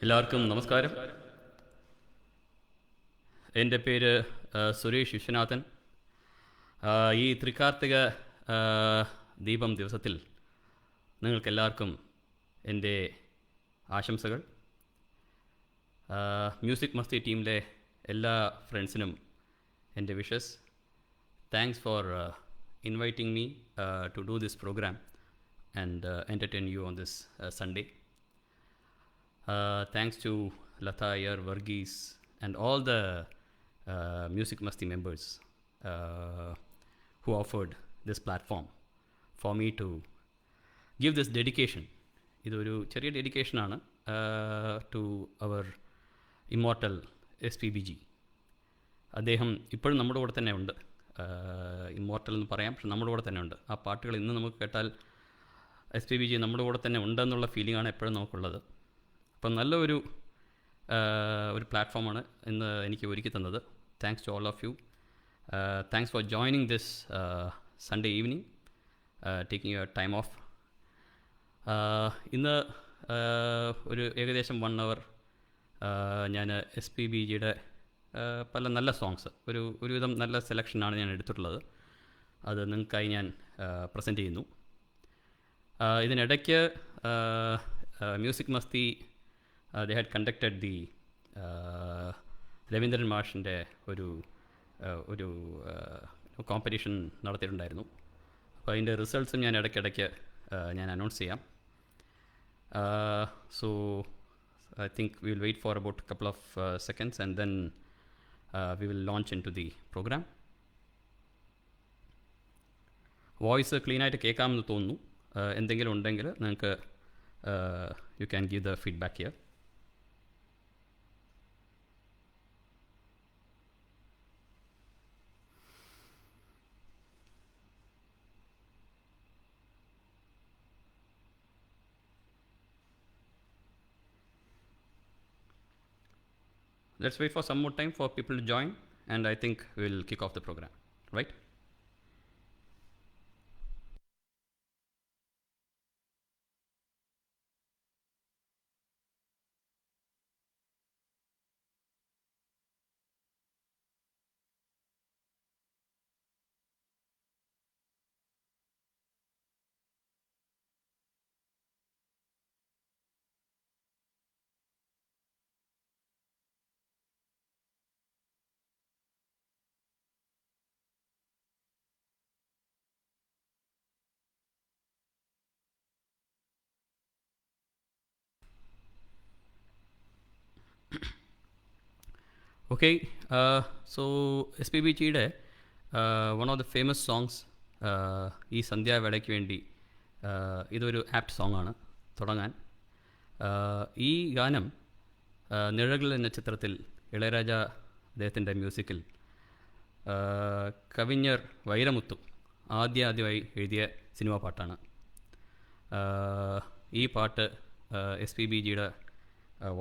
എല്ലാവർക്കും നമസ്കാരം. എൻ്റെ പേര് സുരേഷ് വിശ്വനാഥൻ. ഈ തൃക്കാർത്തിക ദീപം ദിവസത്തിൽ നിങ്ങൾക്കെല്ലാവർക്കും എൻ്റെ ആശംസകൾ. മ്യൂസിക് മസ്തി ടീമിലെ എല്ലാ ഫ്രണ്ട്സിനും എൻ്റെ wishes. Thanks for inviting me to do this program and entertain you on this Sunday. Thanks to Lata Iyer, Varghese, and all the Music Masti members who offered this platform for me to give this dedication. ഇതൊരു ചെറിയ ഡെഡിക്കേഷനാണ് to our immortal SPBG. അദ്ദേഹം ഇപ്പോഴും നമ്മുടെ കൂടെ തന്നെ ഉണ്ട്. Immortal എന്ന് പറയാം, പക്ഷെ നമ്മുടെ കൂടെ തന്നെ ഉണ്ട്. ആ പാട്ടുകൾ ഇന്ന് നമുക്ക് കേട്ടാൽ SPBG നമ്മുടെ കൂടെ തന്നെ ഉണ്ടെന്നുള്ള ഫീലിംഗാണ് എപ്പോഴും നമുക്കുള്ളത്. അപ്പം നല്ല ഒരു പ്ലാറ്റ്ഫോമാണ് ഇന്ന് എനിക്ക് ഒരുക്കി തന്നത്. Thanks to all of you. Thanks for joining this Sunday evening, taking your time off. ഇന്ന് ഒരു ഏകദേശം 1 hour ഞാൻ SPBGയുടെ പല നല്ല സോങ്സ്, ഒരുവിധം നല്ല സെലക്ഷനാണ് ഞാൻ എടുത്തിട്ടുള്ളത്. അത് നിങ്ങൾക്കായി ഞാൻ പ്രസൻറ്റ് ചെയ്യുന്നു. ഇതിനിടയ്ക്ക് music masti they had conducted the Raveendran മാഷിൻ്റെ ഒരു കോമ്പറ്റീഷൻ നടത്തിയിട്ടുണ്ടായിരുന്നു. അപ്പോൾ അതിൻ്റെ റിസൾട്ട്സും ഞാൻ ഇടയ്ക്കിടയ്ക്ക് ഞാൻ അനൗൺസ് ചെയ്യാം. So I think we will wait for about a couple of seconds and then we will launch into the program. Voice ക്ലീനായിട്ട് കേൾക്കാമെന്ന് തോന്നുന്നു. എന്തെങ്കിലും ഉണ്ടെങ്കിൽ നിങ്ങൾക്ക് you can give the feedback here. Let's wait for some more time for people to join, and I think we'll kick off the program, right? Okay, so SPBGയുടെ one of the famous songs, ഈ സന്ധ്യാവേളയ്ക്ക് വേണ്ടി ഇതൊരു apt സോങ്ങാണ് തുടങ്ങാൻ. ഈ ഗാനം നിഴകൾ എന്ന ചിത്രത്തിൽ ഇളയരാജ അദ്ദേഹത്തിൻ്റെ മ്യൂസിക്കിൽ കവിஞർ വൈരമുത്തു ആദ്യമായി എഴുതിയ സിനിമാ പാട്ടാണ്. ഈ പാട്ട് SPBGയുടെ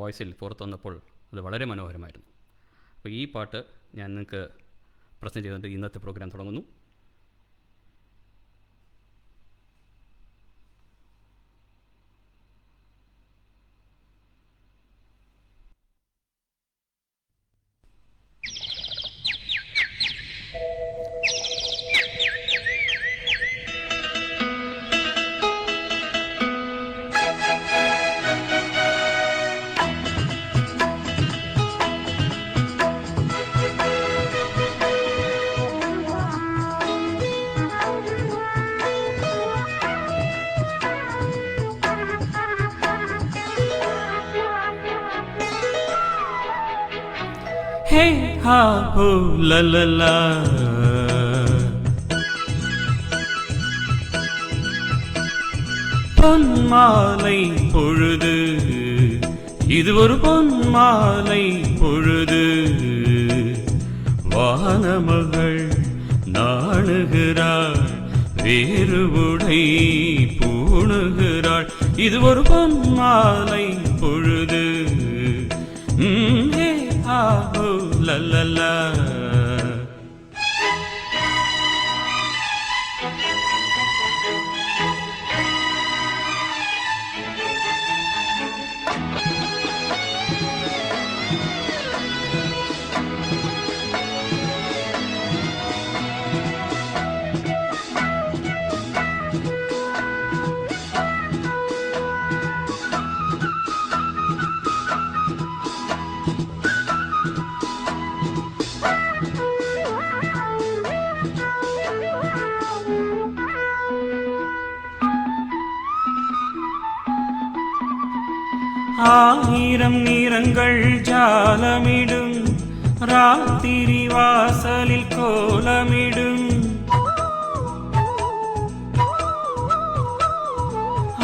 വോയിസിൽ പുറത്തു വന്നപ്പോൾ അത് വളരെ മനോഹരമായിരുന്നു. അപ്പോൾ ഈ പാട്ട് ഞാൻ നിങ്ങൾക്ക് പ്രസൻറ്റ് ചെയ്തുകൊണ്ട് ഇന്നത്തെ പ്രോഗ്രാം തുടങ്ങുന്നു. Hey ha ho la la la, பொன்மாலை பொழுது, இது ஒரு பொன்மாலை பொழுது, வானமகள் நாணுகிறாள், வேறு உடை பூணுகிறாள், இது ஒரு பொன்மாலை பொழுது. ஆஹோ லல்லலா. ஆயிரம் நிறங்கள் ஜாலமிடும் ராத்திரி வாசலில் கோலமிடும்.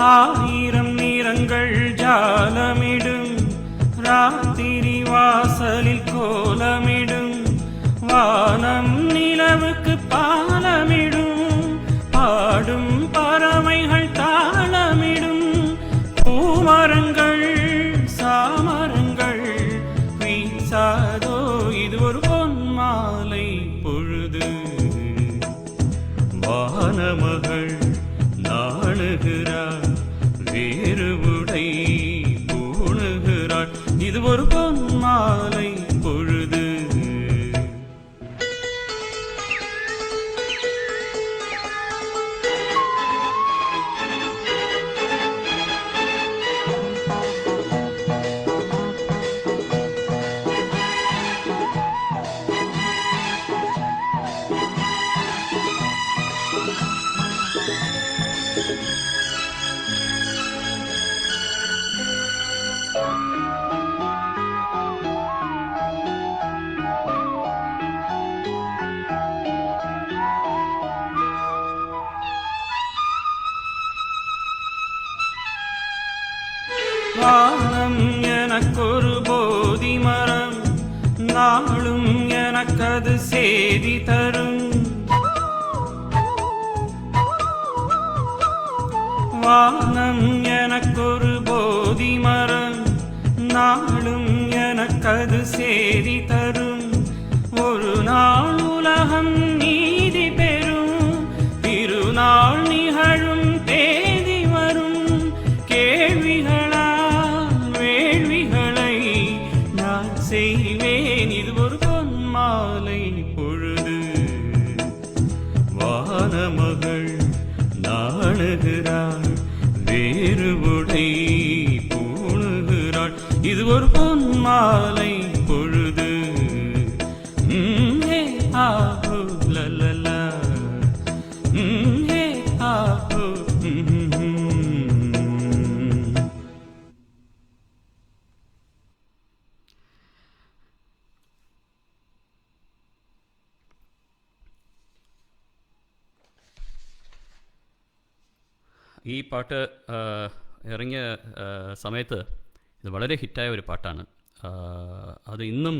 ஆயிரம் நிறங்கள் ஜாலமிடும் ராத்திரி வாசலில் கோலமிடும். வானம் நிலவுக்கு பாலமிடும் பாடும் பறவைகள் தாளமிடும். பூமரங்கள் சாமரங்கள் வீசாதோ இது ஒரு பொன்மாலை பொழுது. வானமகள் நாணுகிறாள் வேறு உடை பூணுகிறாள் இது ஒரு பொன்மாலை பொழுது. வானம் எனக்கொரு போதி மரம் நாளும் எனக்கது சேதி தரும். வானம் எனக்கொரு போதி மரம் நாளும் எனக்கது சேதி தரும். ஒரு நாள் உலகம் நீதி பெறும் திருநாள் நிகழும் தேதி வரும். கேள்விகளால் வேள்விகளை நான் செய்வேன் இது ஒரு பொன்மாலை பொழுது. வானமகள் நாணுகிறாள் வேறு உடை பூணுகிறாள் இது ஒரு பொன்மாலை பொழுது. ஹே ஆஹோ லலலா ஹே ஆஹோ. ഈ പാട്ട് ഇറങ്ങിയ സമയത്ത് ഇത് വളരെ ഹിറ്റായ ഒരു പാട്ടാണ്. അത് ഇന്നും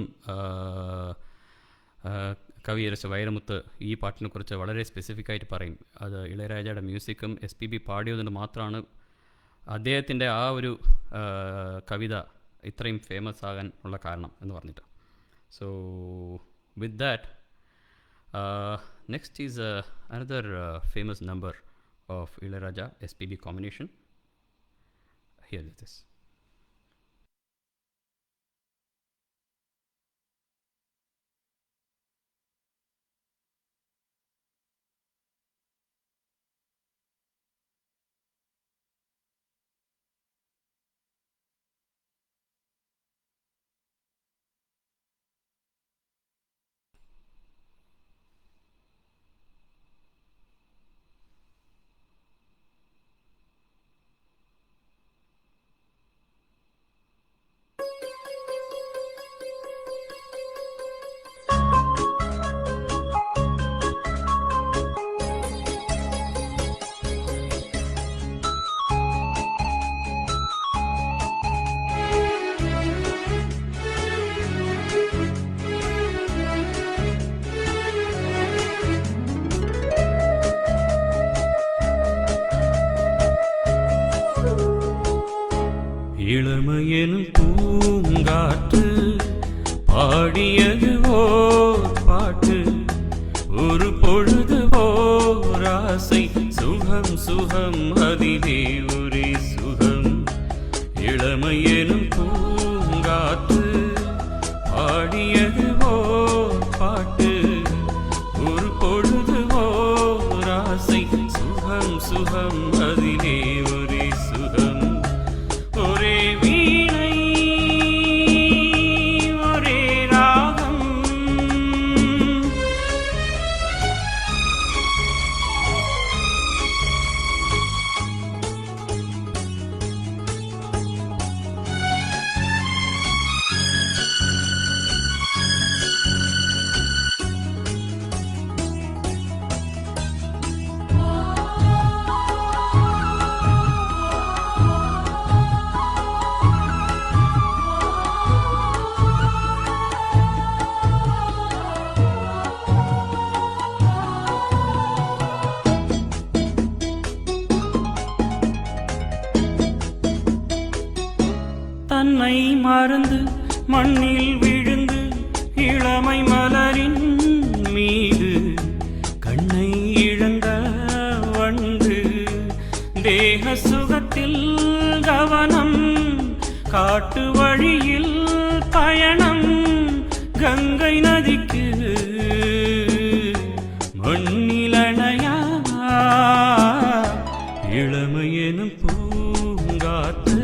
കവിയരച്ച വൈരമുത്ത് ഈ പാട്ടിനെക്കുറിച്ച് വളരെ സ്പെസിഫിക് ആയിട്ട് പറയും. അത് ഇളയരാജയുടെ മ്യൂസിക്കും SPB പാടിയതുകൊണ്ട് മാത്രമാണ് അദ്ദേഹത്തിൻ്റെ ആ ഒരു കവിത ഇത്രയും ഫേമസ് ആകാൻ ഉള്ള കാരണം എന്ന് പറഞ്ഞിട്ട്. So with that next is another famous number of Ilayaraja SPB combination. Here it is. இளமையெனும் பூங்காற்று பாடியது ஓர் பாட்டு. ஒரு பொழுது ஓர் ஆசை சுகம் சுகம் அதிலே ஒரே சுகம். இளமையெனும் பூங்காற்று பாடியது ஓர் பாட்டு. ஒரு பொழுது ஓர் ஆசை சுகம் சுகம் அதிலே ஒரே சுகம். ஒரே வீணை ஒரே ராகம் மறந்து மண்ணில் விழுந்து இளமை மலரின் மீது கண்ணை இழந்த வண்டு தேக சுகத்தில் கவனம் காட்டு வழியில் பயணம் கங்கை நதிக்கு மண்ணிலணையா இளமையெனும் பூங்காற்று.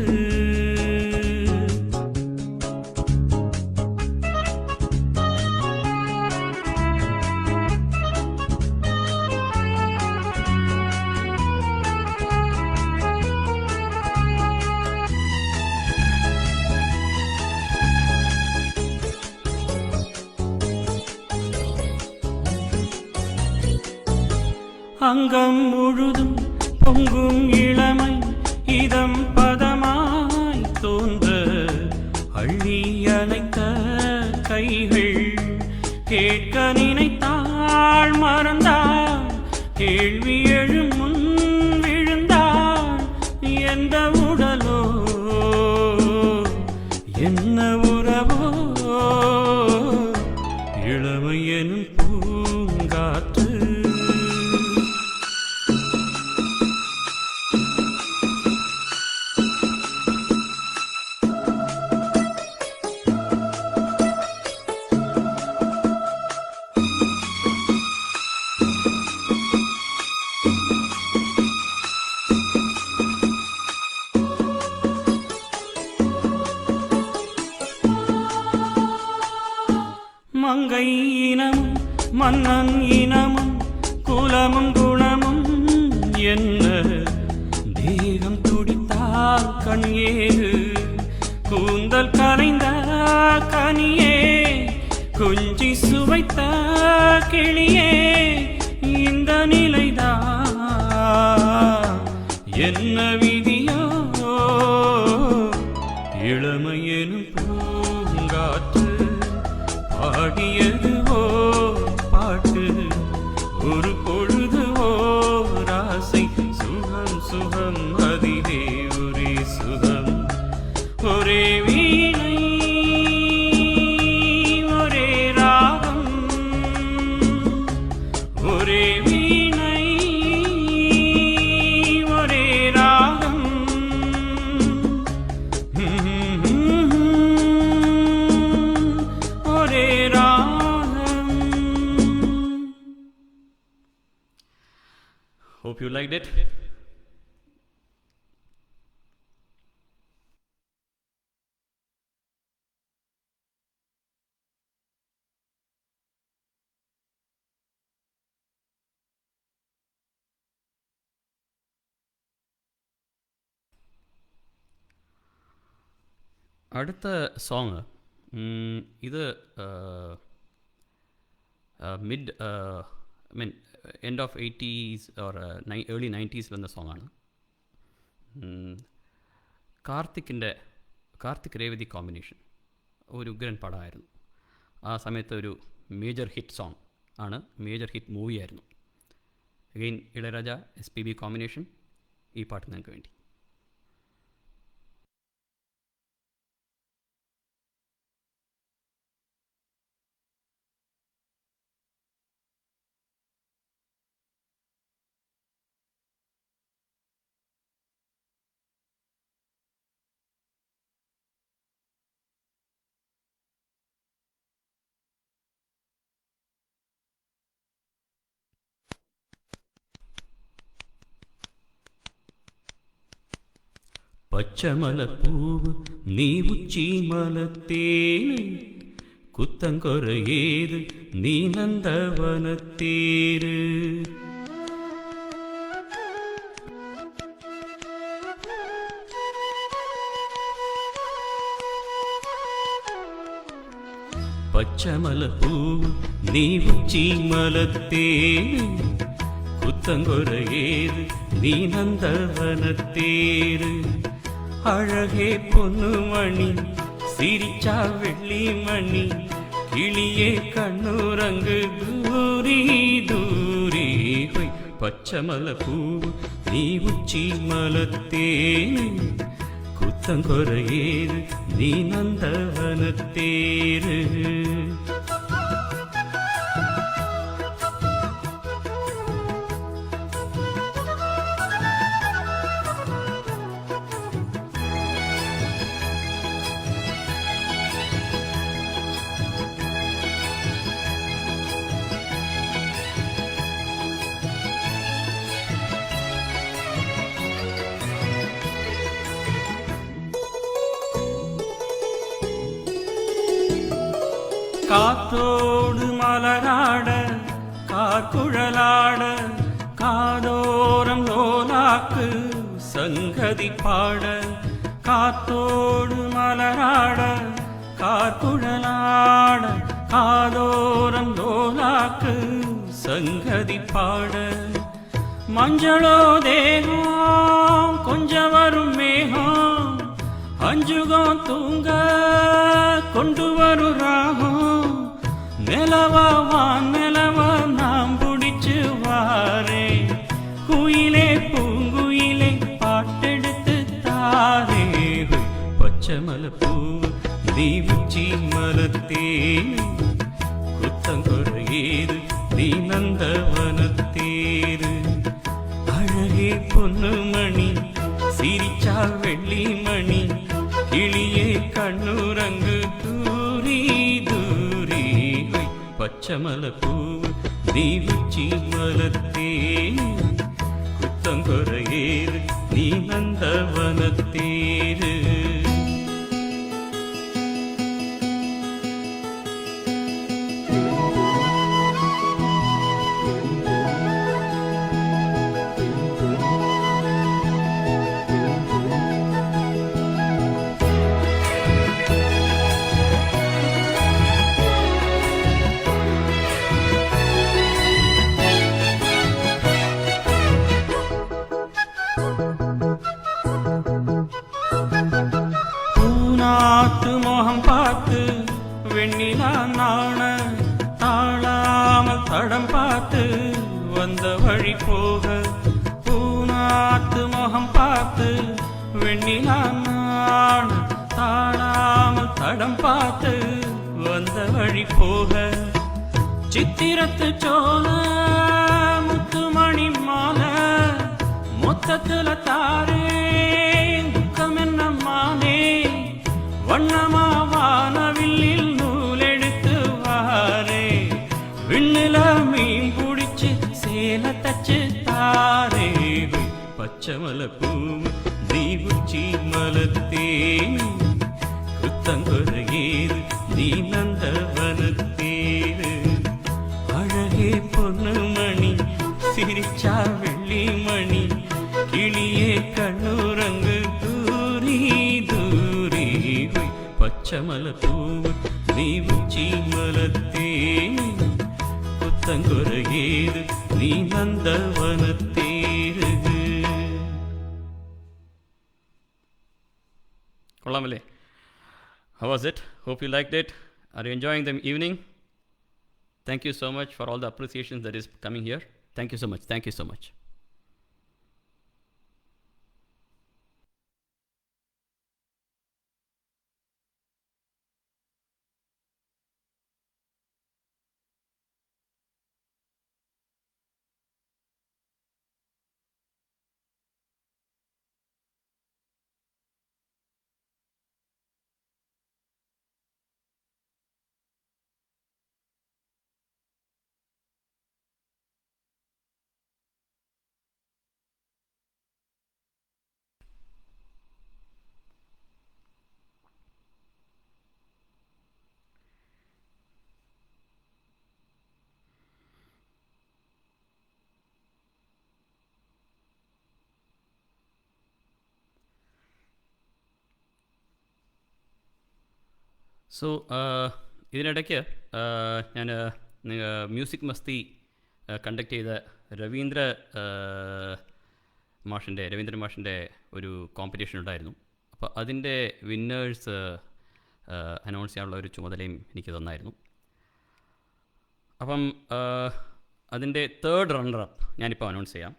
அங்கம் முழுதும் பொங்கும் இளமை இதம் பதமாய் தோன்ற அள்ளி அணைத்த கைகள் கேட்க நினைத்தாள் மறந்தாள் கேள்வி எழும் முன் விழுந்தாள் எந்த உடலோ என்ன உறவோ இளமை எனும் பூங்காற்று. மங்கை இனமும் மன்னன் இனமும் குலமும் குணமும் என்ன தேகம் துடித்தால் கண் ஏறு கூந்தல் கரைந்த கனியே கொஞ்சி சுவைத்த கிளியே இந்த நிலைதான் என்ன விதியோ இளமை எனும் பூங்காற்று பாடியதுவோ பாட்டு ஒரு பொழுதுவோ ராசை சுகம் சுகம் அதிலே ஒரே சுகம் ஒரே வீணை ஒரே ராகம் ஒரே வீணை ஒரே ராகம். Hope you liked it. அடுத்த சாங் இது mid I mean end of 80s or early 90s വന്ന സോങ്ങാണ്. കാർത്തിക് രേവതി കോമ്പിനേഷൻ ഒരു ഉഗ്രൻ പടമായിരുന്നു. ആ സമയത്ത് ഒരു മേജർ ഹിറ്റ് സോങ് ആണ്, മേജർ ഹിറ്റ് മൂവിയായിരുന്നു. Again Ilaiyaraaja SPB combination. ഈ പാട്ട് നിങ്ങൾക്ക് വേണ്ടി. പച്ചമലപ്പൂവ് നീ ഉച്ചിമലത്തേന് കുത്തങ്കൊരയേത് നീ നന്ദവനത്തേര്. പച്ചമലപ്പൂവ് നീ ഉച്ചിമലത്തേന് കുത്തങ്കൊരയേത് നീ നന്ദവനത്തേര്. அழகே பொன்னுமணி சிரிச்சா வெள்ளி மணி கிளியே கண்ணுரங்கு தூரி தூரி ஹொய். பச்சமல பூ நீ உச்சி மலத்தேனு குத்த குத்தம் குறையேது நீ நந்தவனத்தேரு. காத்தோடு மலராட காக்குழலாட காதோரம் லோலாக்கு சங்கதி பாட. காத்தோடு மலராட காக்குழலாட காதோரம் லோலாக்கு சங்கதி பாட. மஞ்சளோ தேகம் கொஞ்சம் வரும் மேகம் அஞ்சுகம் தூங்க கொண்டு வரும் ராகம். நிலவா நிலவா நாம் பிடிச்சு வாரே குயிலே பூங்குயிலே பாட்டெடுத்து தாரே. பச்சை மலப்பூ நீ உச்சி மலத்தேரு குத்தங்குறையேது நீ நந்தவனத்தேரு. அழகே பொண்ணு மணி சிரிச்சா வெள்ளி மணி கிளியே கண்ணுரங்கு தூரி தூரி. பச்சை மலப்பூ நீ உச்சி மலத்தேரு குத்தங்குறையேது நீ நந்தவனத்தேரு. பூநாத்து மோகம் பார்த்து வெண்ணிலா நாண தாழாமல் தடம் பார்த்து வந்த வழி போக. பூநாத்து மோகம் பார்த்து வெண்ணிலா நாண தாழாமல் தடம் பார்த்து வந்த வழி போக. சித்திரத்து சோல முத்துமணி மாலை மொத்தத்துல தாரே துக்கம் என்ன மானே. வண்ணமா வானவில்லில் நூலெடுத்து வாரே விண்ணில மீன் பிடிச்சு சேல தச்சு தாரே. பச்சை மலப்பூ நீ உச்சி மலத்தேரு குத்தங்குறையேது நீ நந்தவனத்தேரு. அழகே பொண்ணு மணி சிரிச்சா வெள்ளி மணி கிளியே கண்ணுரங்கு தூரி தூரி. பச்சை மலப்பூ நீ உச்சி மலத்தேரு குத்தங்குறையேது நீ நந்தவனத்தேரு. கொள்ளாமலே. How was it? Hope you liked it. Are you enjoying the evening? Thank you so much for all the appreciation that is coming here. Thank you so much. Thank you so much. So ഇതിനിടയ്ക്ക് ഞാൻ music masti conduct ചെയ്ത രവീന്ദ്രൻ മാഷിൻ്റെ ഒരു competition ഉണ്ടായിരുന്നു. അപ്പോൾ അതിൻ്റെ winners announce ചെയ്യാനുള്ള ഒരു ചുമതലയും എനിക്ക് തന്നായിരുന്നു. അപ്പം അതിൻ്റെ തേർഡ് റണ്ണറപ്പ് ഞാനിപ്പോൾ അനൗൺസ് ചെയ്യാം.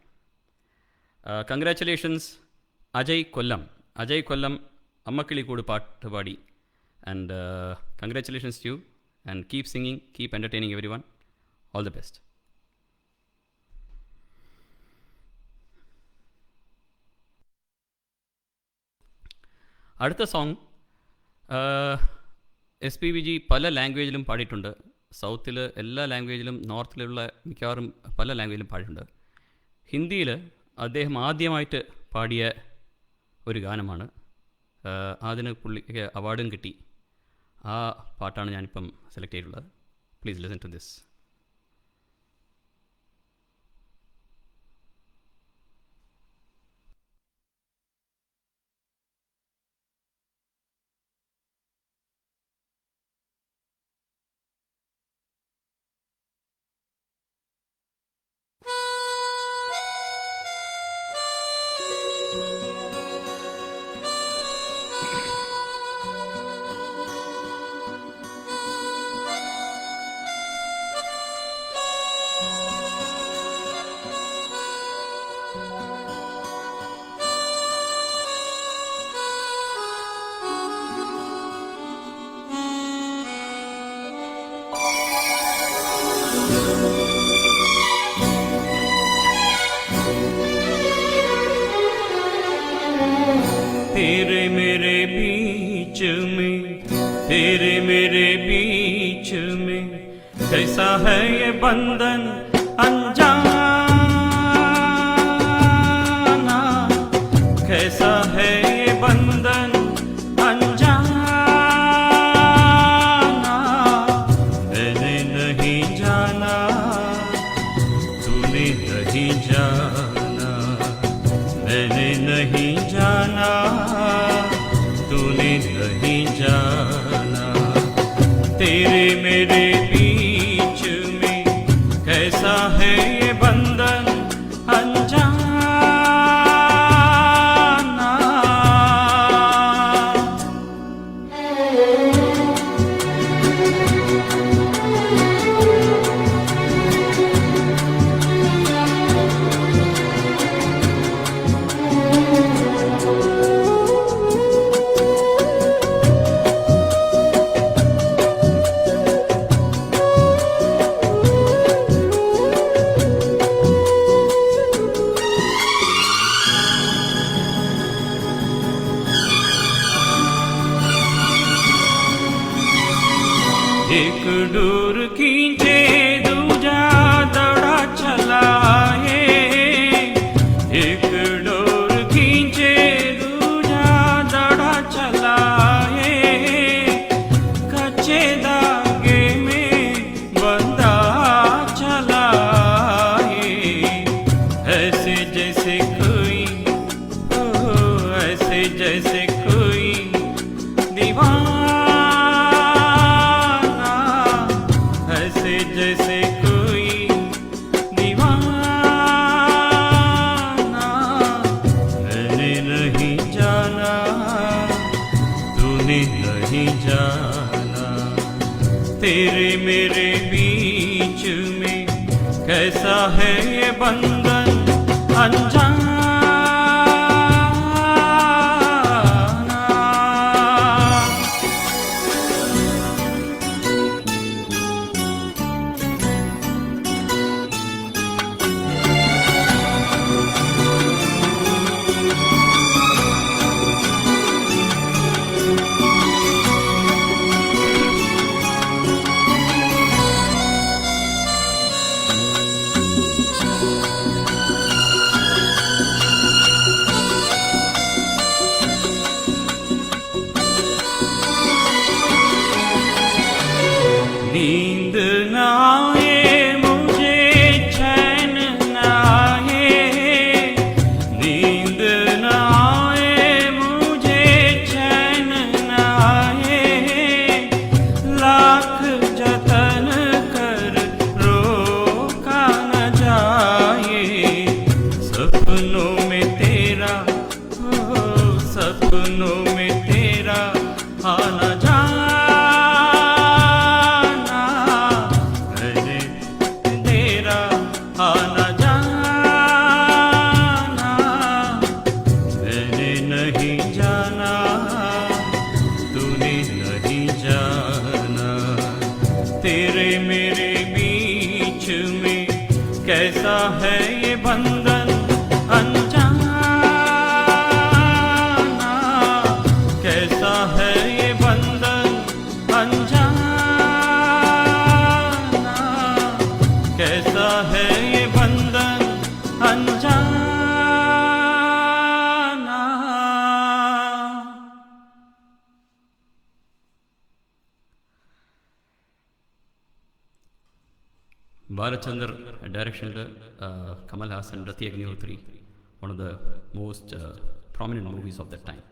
കൺഗ്രാറ്റുലേഷൻസ് അജയ് കൊല്ലം. അമ്മക്കിളിക്കൂട് പാട്ട് പാടി. And congratulations to you, and keep singing, keep entertaining everyone. All the best. അടുത്ത സോങ് SPBG പല ലാംഗ്വേജിലും പാടിയിട്ടുണ്ട്. സൗത്തിൽ എല്ലാ ലാംഗ്വേജിലും, നോർത്തിലുള്ള മിക്കവാറും പല ലാംഗ്വേജിലും പാടിയിട്ടുണ്ട്. ഹിന്ദിയിൽ അദ്ദേഹം ആദ്യമായിട്ട് പാടിയ ഒരു ഗാനമാണ്. അതിന് പുള്ളിക്ക് അവാർഡും കിട്ടി. ആ പാട്ടാണ് ഞാനിപ്പം സെലക്ട് ചെയ്തിട്ടുള്ളത്. Please listen to this. तेरे मेरे बीच में, तेरे मेरे बीच में कैसा है ये बंधन अनजाना, कैसा है ये बंधन अनजाना। मैंने नहीं जाना, तूने नहीं जाना, मैंने नहीं जाना, तूने नहीं जाना। तेरे मेरे बीच में कैसा है ये बंधन अनजाना। एक डोर खींचे दूजा दौड़ा चलाए, एक डोर खींचे दूजा दौड़ा चलाए। कच्चे धागे में बंधा चलाए, ऐसे जैसे कोई, ऐसे जैसे कोई दीवाना, जैसे कोई दीवाना। मैंने नहीं जाना, तूने नहीं जाना। तेरे मेरे बीच में कैसा है ये बंधन अनजाना। तेरे मेरे बीच में कैसा है ये बंधन अनजाना, कैसा है ये बंधन अनजाना, कैसा है ये बंधन अनजाना। Bhalachandar direction, Kamal Haasan, Rati Agnihotri, one of the most prominent movies of that time.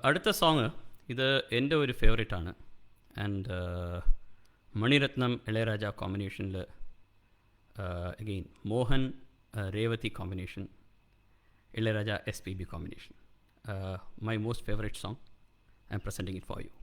അടുത്ത സോങ് ഇത് എൻ്റെ ഒരു ഫേവറേറ്റാണ്. ആൻഡ് മണിരത്നം ഇളയരാജ കോമ്പിനേഷനിൽ again Mohan Revathi combination, Ilaiyaraaja SPB combination. My most favourite song. I am presenting it for you.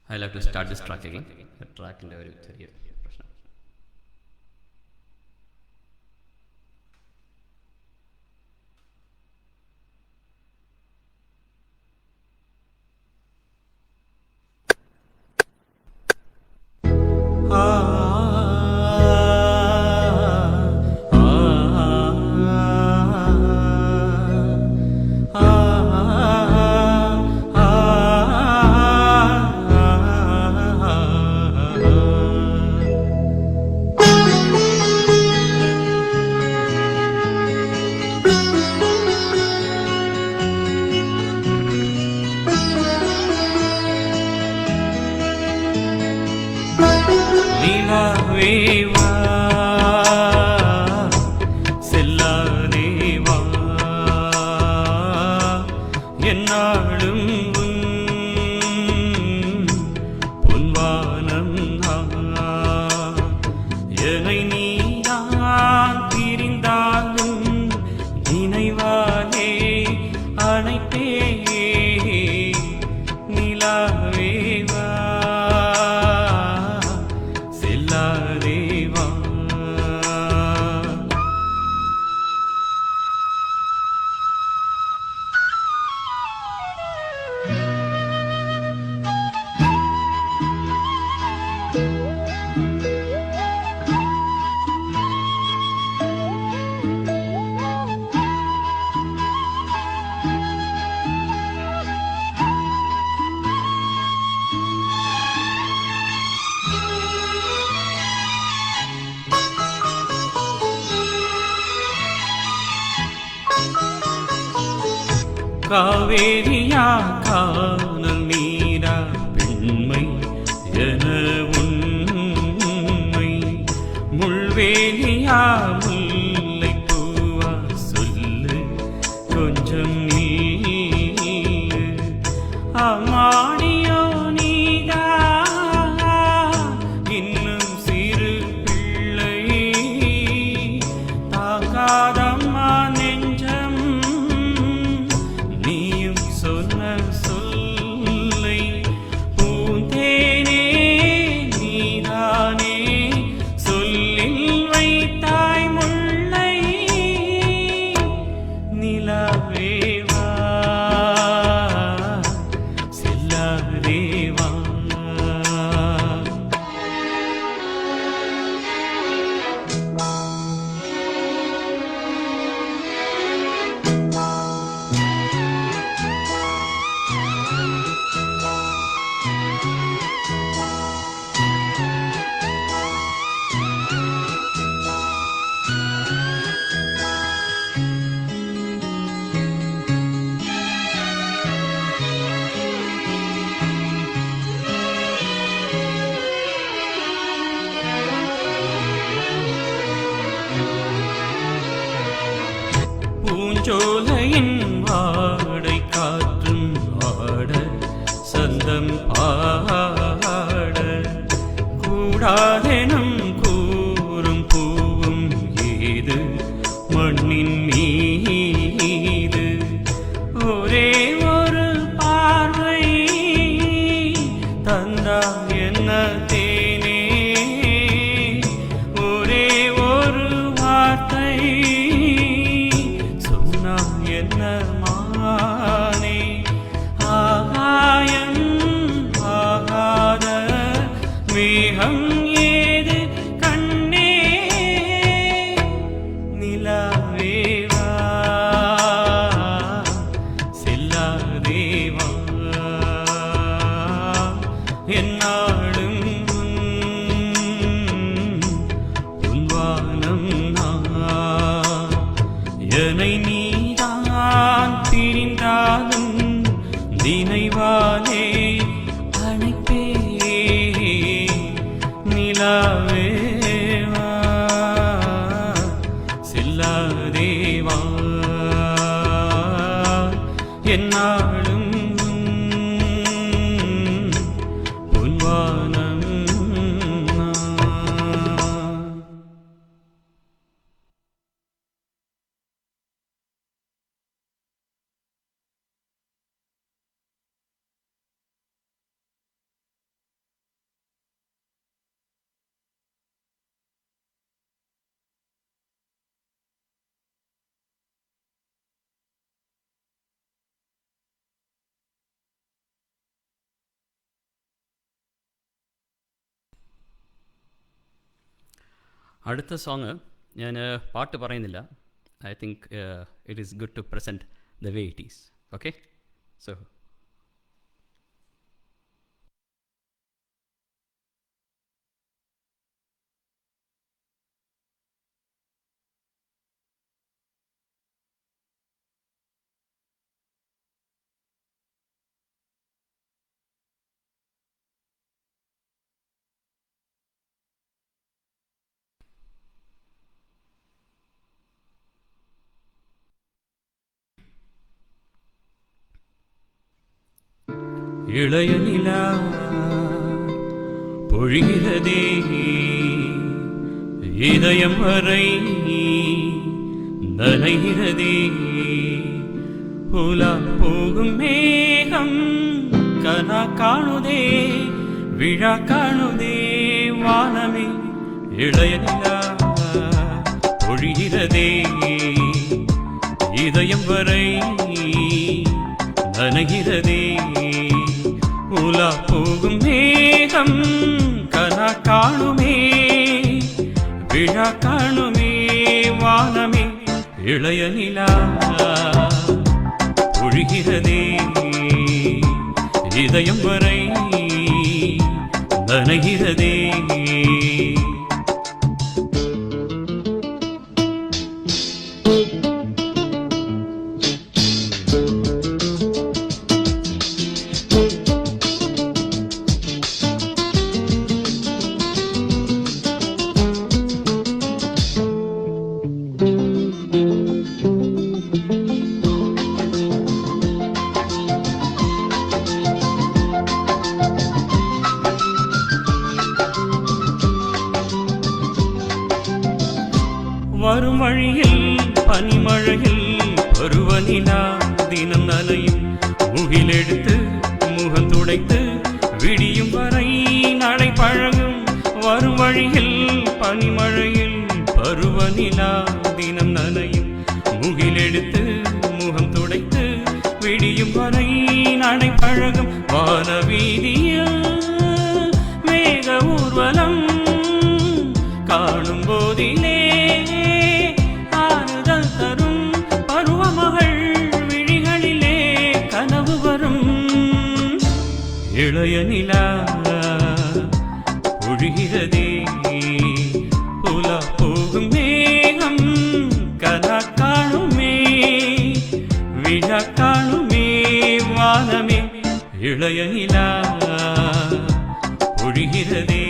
I like to start this track again. The track in the very പ്രശ്നം. நிலாவேவா செல்லாதேவா என்னாலும் பொன்வானம் என்னை நீதான் பிரிந்தாலும் நினைவாலே அணைப்பே நிலாவேவா காவேரியா காணல் நீரா பெண்மை என உண்மை முள்வேலியா முல்லை பூவா சொல்லு கொஞ்சம் நீ அம்மாடியோ நீதா இன்னும் சிறு பிள்ளை தாக்காதம்மா நெஞ்சம் சொன்ன சொல் பாட கூடாதெனும் கூறும் பூவும் ஏது மண்ணின் மீது ஒரே ஒரு பார்வை தந்தா என்ன தேனே ஒரே ஒரு வார்த்தை சொன்னா என்ன மானே ஆகாயம் ஆகாத மேகம் ஏது கண்ணே நிலாவேவா செல்லாதேவா என்னாலும் உன்வானம் நான் என்னை நீதான் பிரிந்தாலும் நினைவாலே அணைப்பே நிலாவேவா செல்லாதேவா என்னாலும் உன்வானம் நான். അടുത്ത സോങ് ഞാൻ പാട്ട് പറയുന്നില്ല. I think it is good to present the way it is. Okay, so இளைய நிலா பொழிகிறதே இதயம் வரை நனைகிறதே புலா போகும் மேகம் கனா காணுதே விழா காணுதே வானமே இளைய நிலா பொழிகிறதே இதயம் வரை நனைகிறதே உலா போகும் மேகம் கனா காணுமே விழா காணுமே வானமே இளைய நிலா பொழிகிறதே இதயம் வரை நனைகிறதே வரும் வழியில் பனிமழையில் பருவநிலா தினம் நனையும் முகிலெடுத்து முகம் துடைத்து விடியும் வரை நடை பழகும். வரும் வழியில் பனிமழையில் பருவநிலா தினம் நனையும் முகிலெடுத்து முகம் துடைத்து விடியும் வரை நடை பழகும். வானவீதியில் மேக ஊர்வலம் காணும் போதிலே ஆறுதல் தரும் பருவமகள் விழிகளிலே கனவு வரும். இளைய நிலா பொழிகிறதே புலா போகும் மேகம் கனா காணுமே விழா காணுமே வானமே இளைய நிலா பொழிகிறதே.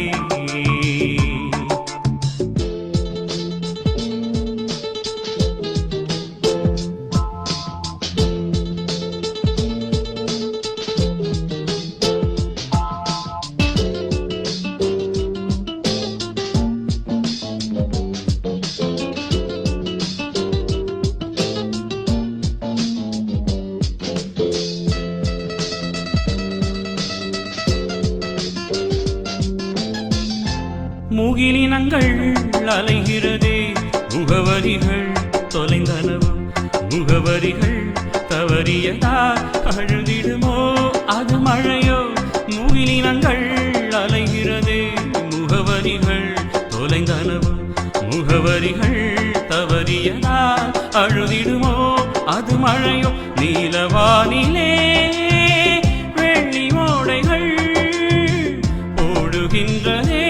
முகிலினங்கள் அலைகிறதே, முகவரிகள் தொலைந்தனவோ, முகவரிகள் தவறியதால் அழுதிடுமோ அது மழையோ. முகிலினங்கள் அலைகிறதே, முகவரிகள் தொலைந்தனவோ, முகவரிகள் தவறியதால் அழுதிடுமோ அது மழையோ. நீலவானிலே வெள்ளி ஓடைகள் ஓடுகின்றதே,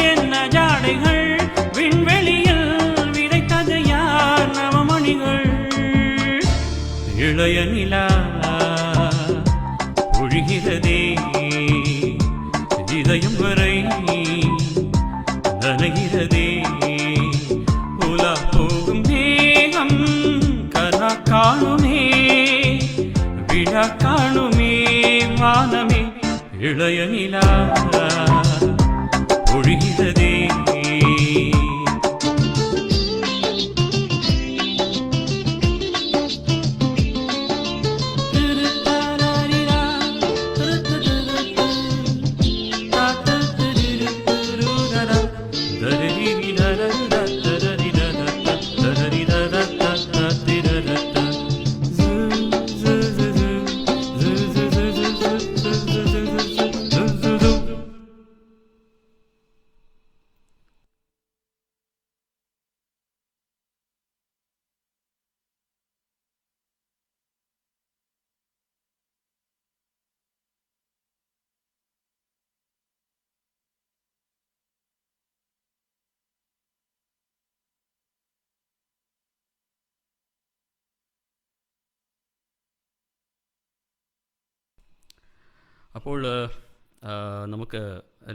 என்ன ஜாடைகள் விண்வெளியில் விதைத்தது யார் நவமணிகள். இளைய நிலா ஒழுகிறதே, இதயம் வரை நனைகிறதே. உலா போகும் மேகம் கனா காணுமே, விழா காணுமே வானமே. இளைய நிலா ஒழுகிறதே. അപ്പോൾ നമുക്ക്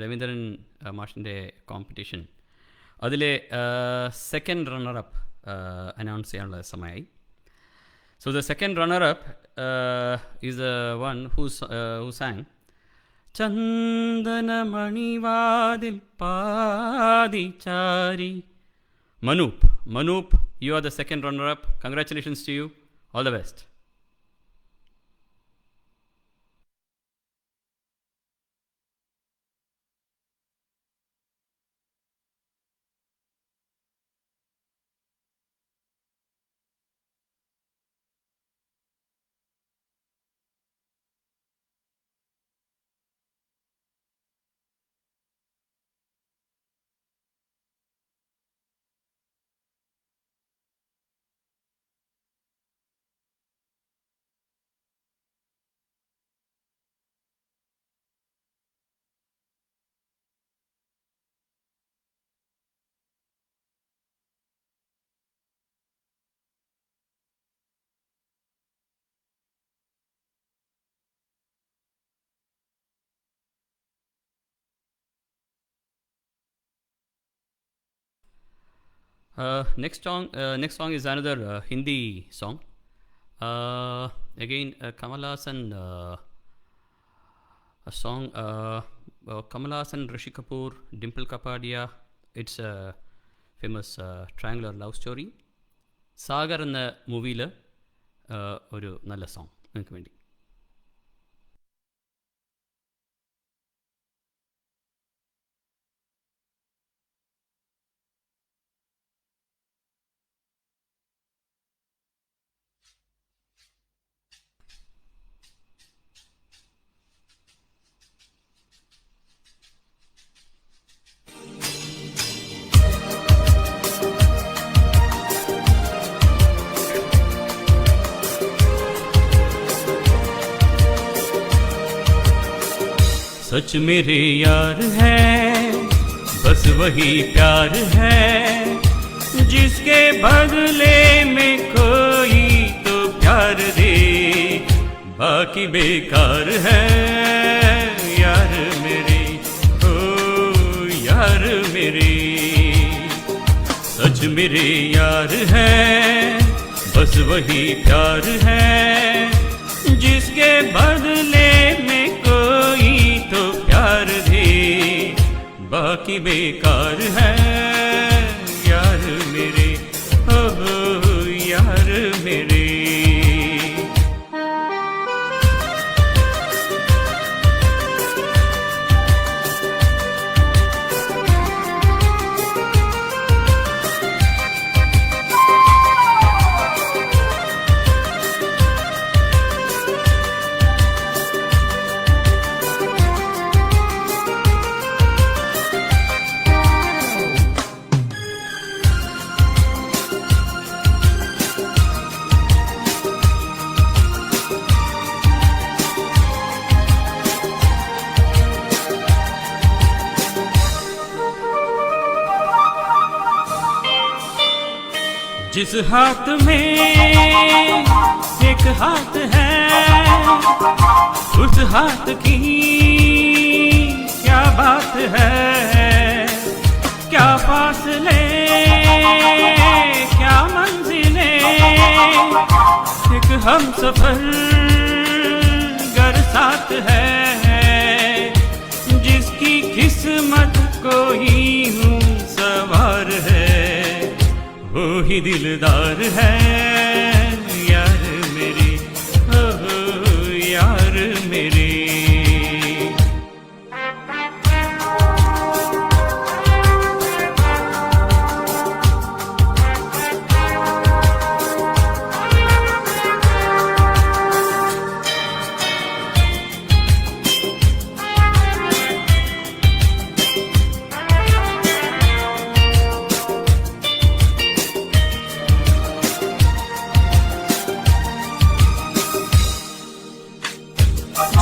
രവീന്ദ്രൻ മാഷിൻ്റെ കോമ്പറ്റീഷൻ അതിലെ സെക്കൻഡ് റണ്ണറപ്പ് അനൗൺസ് ചെയ്യാനുള്ള സമയമായി. So the second runner up is the one who sang ചന്ദനമണിവാതിൽ പാതിചാരി. Manoop, you are the second runner-up. Congratulations to you. All the best. Next song is another Hindi song. Again, Kamal Haasan, a song. Kamal Haasan, Rishi Kapoor, Dimple Kapadia. It's a famous triangular love story. Sagar എന്ന മൂവിയിൽ ഒരു നല്ല song നിങ്ങൾക്ക് വേണ്ടി. सच मेरे यार है, बस वही प्यार है, जिसके बदले में कोई तो प्यार दे, बाकी बेकार है यार मेरे, ओ यार मेरे। सच मेरे यार है, बस वही प्यार है, जिसके बदले में कोई तो प्यार दे, बाकी बेकार है यार मेरे, ओ यार मेरे। जिस हाथ में एक हाथ है, उस हाथ की क्या बात है। क्या फासले क्या मंजिलें, एक हम सफर गर साथ है। जिसकी किस्मत कोई यूं सवार है, वो ही दिलदार है यार मेरी, ओ यार मेरी।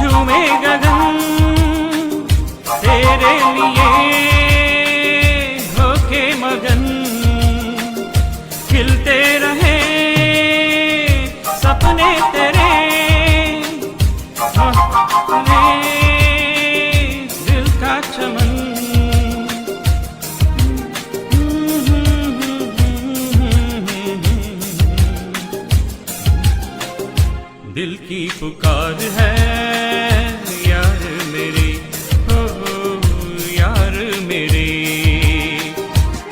झूमे गगन तेरे लिए होके मगन, खिलते रहे सपने तेरे, अपने दिल का चमन। दिल की पुकार है यार मेरी, हो यार मेरी।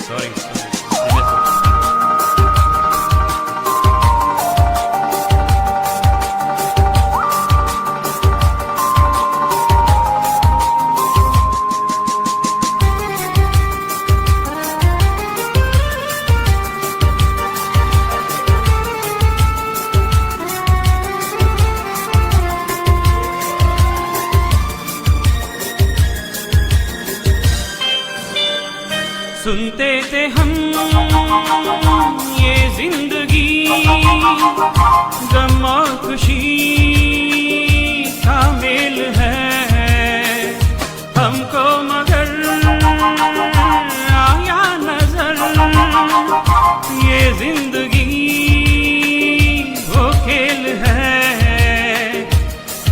सॉरी सुनते थे हम ये जिंदगी, गम और खुशी का मेल है हमको, मगर आया नजर ये जिंदगी वो खेल है।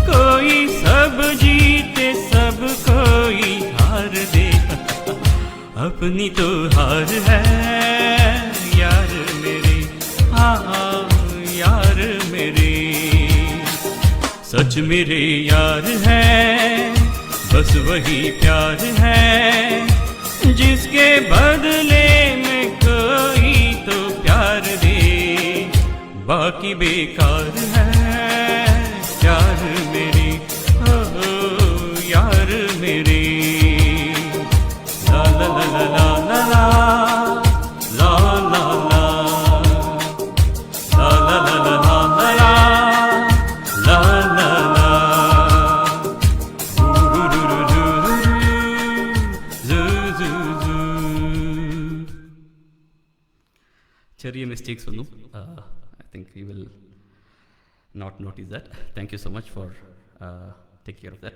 कोई सब जीते सब कोई हार दे, अपनी तो हार है यार मेरी, हाँ यार मेरी। सच मेरे यार है बस वही प्यार है, जिसके बदले में कोई तो प्यार दे, बाकी बेकार है यार मेरी, ओ यार मेरी। ला ला ला ला ला ला ला ला ला ला ला ला ला ला ला ला। ചെറിയ മിസ്റ്റേക്സ് വന്നു. I think you will not notice that. Thank you so much for taking care of that.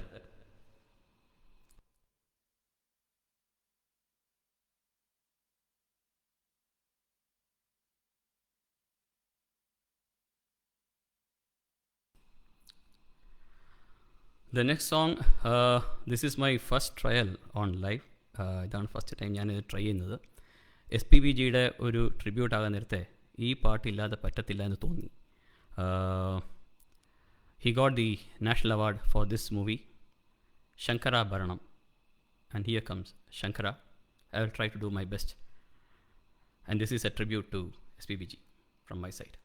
The next song, this is my first trial on live. ഇതാണ് ഫസ്റ്റ് ടൈം ഞാനിത് ട്രൈ ചെയ്യുന്നത്. SPBGയുടെ ഒരു ട്രിബ്യൂട്ട് ആകാൻ നേരത്തെ ഈ പാട്ടില്ലാതെ പറ്റത്തില്ല എന്ന് തോന്നി. He got the national award for this movie, Shankara Bharanam. And here comes Shankara. I will try to do my best. And this is a tribute to SPBG from my side.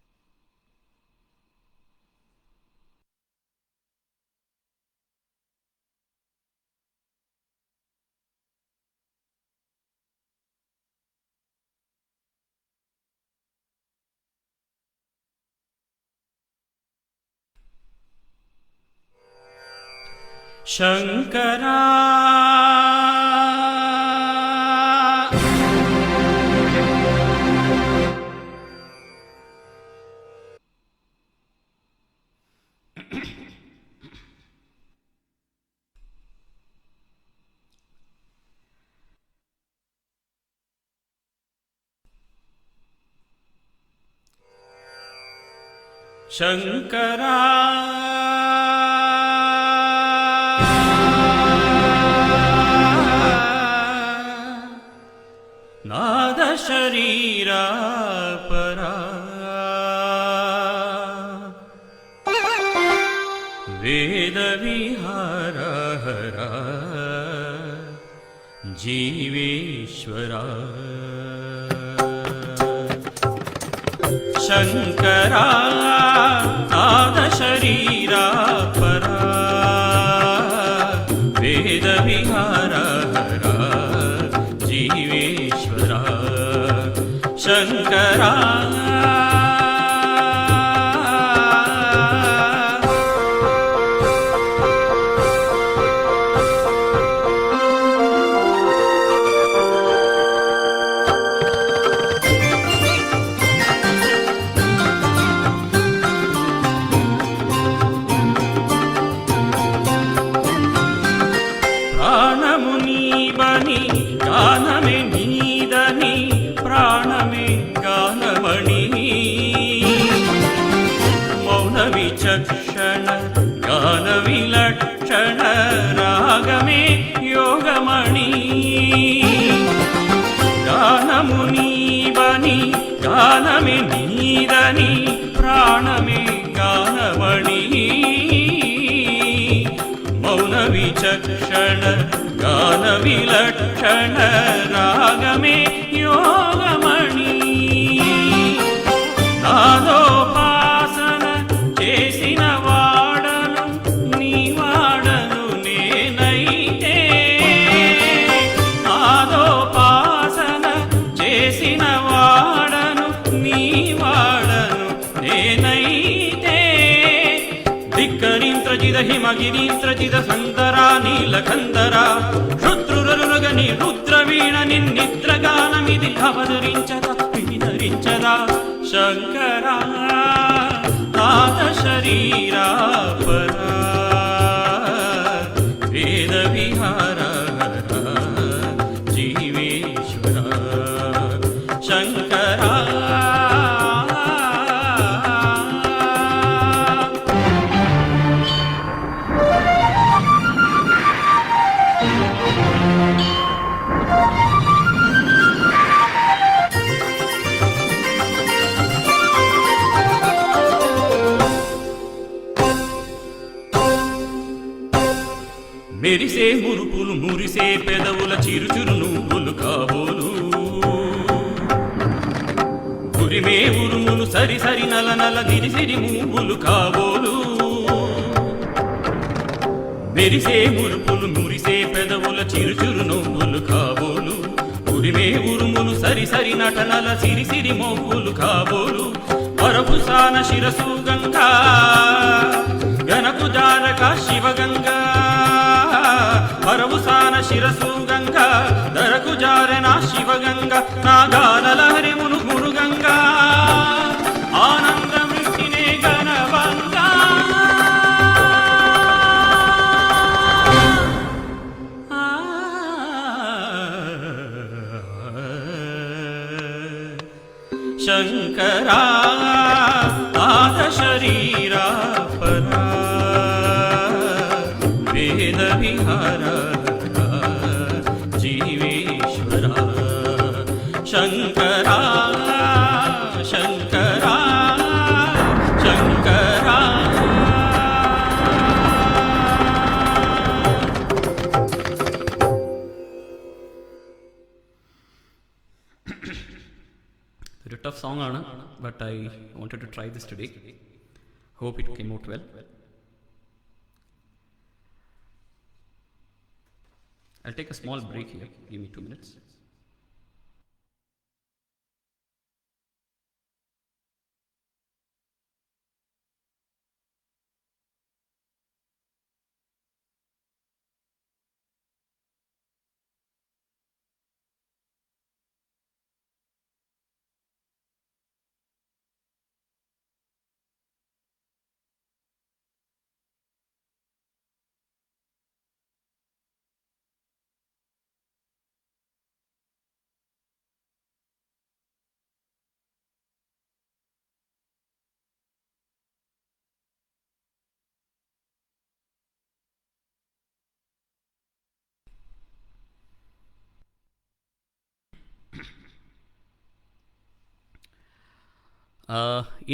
Shankara Shankara नाद शरीरा परा वेद विहार हरा जीवेश्वरा शंकरा नाद शरीरा परा वेद विहार हरा जीवेश्वरा शंकरा ప్రాణమునీవని గానమే నీదని ప్రాణమే గానమణి మౌన విచక్షణ గాన విలక్షణ రాగమే యోగమణి గానమునీవని గానమే నీదని ప్రాణమే గానమణి మౌన విచక్షణ గాన విలక్షణ రాగమే యోగమణి నాదోపాసన చేసిన వాడను నీ వాడను నేనైతే నాదోపాసన చేసిన వాడను నీ వాడను నేనైతే ధిక్కరీంద్రజిద హిమగిరీంద్రజిద సందరా నీలకందరా రుద్రురరుగని రుద్రవీణ నిన్నిద్రగానమిది అవతరించదా విధరించదా శంకరా నాద శరీరా పరా వేద విహార జీవేశ్వరా శంకరా మెరిసే మురుపులు మురిసే పెదవుల చిరుచురు నువ్వులు కాబోలు ఉరిమే ఉరుములు సరి సరి నల నల దిరిసిరి మూవులు కాబోలు మెరిసే మురుపులు మురిసే పెదవుల చిరుచురు నువ్వులు కాబోలు ఉరిమే ఉరుములు సరి సరి నటనల సిరి సిరి మోవులు కాబోలు పరపుసాన శిరసు గంగా గనకు జారక శివగంగా పరవుసాన శిరసు గంగా ధరకు జారన శివగంగా నాగాల లహరి మునుగురు గంగా ఆనందమృష్టినే గణవంగా శంకరా నాద శరీరా పరా వేద విహార జీవేశ్వరా శంకరా శంకరా శంకరా ഒരു ടഫ് സോങ് ആണ്, but I wanted to try this today. Hope it came out well. I'll take a small break here. Give me 2 minutes.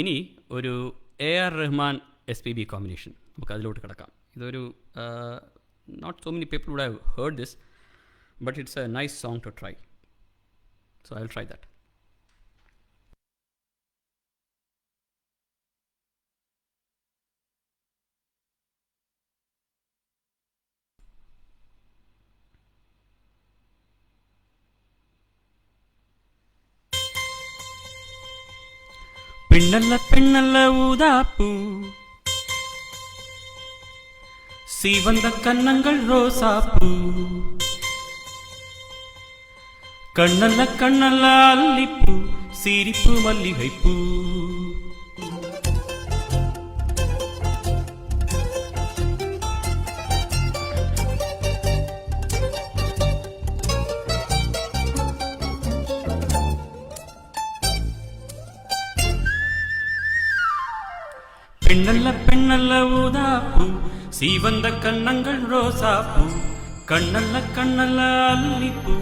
ഇനി ഒരു AR റഹ്മാൻ SPB കോമ്പിനേഷൻ നമുക്ക് അതിലോട്ട് കിടക്കാം. ഇതൊരു not so many people would have heard this, but it's a nice song to try. So I'll try that. പെണ്ണല്ല പെണ്ണല്ല ഊതാപ്പൂ, சிவந்த கன்னங்கள் ரோசாப்பூ, கண்ணல்ல கண்ணல்ல அல்லிப்பூ, சிரிப்பு மல்லிகைப்பூ. பெண்ணல்ல பெண்ணல்ல ஊதாப்பூ, சிவந்த கன்னங்கள் ரோசாப்பூ, கண்ணல்ல கண்ணல்ல அல்லிப்பூ,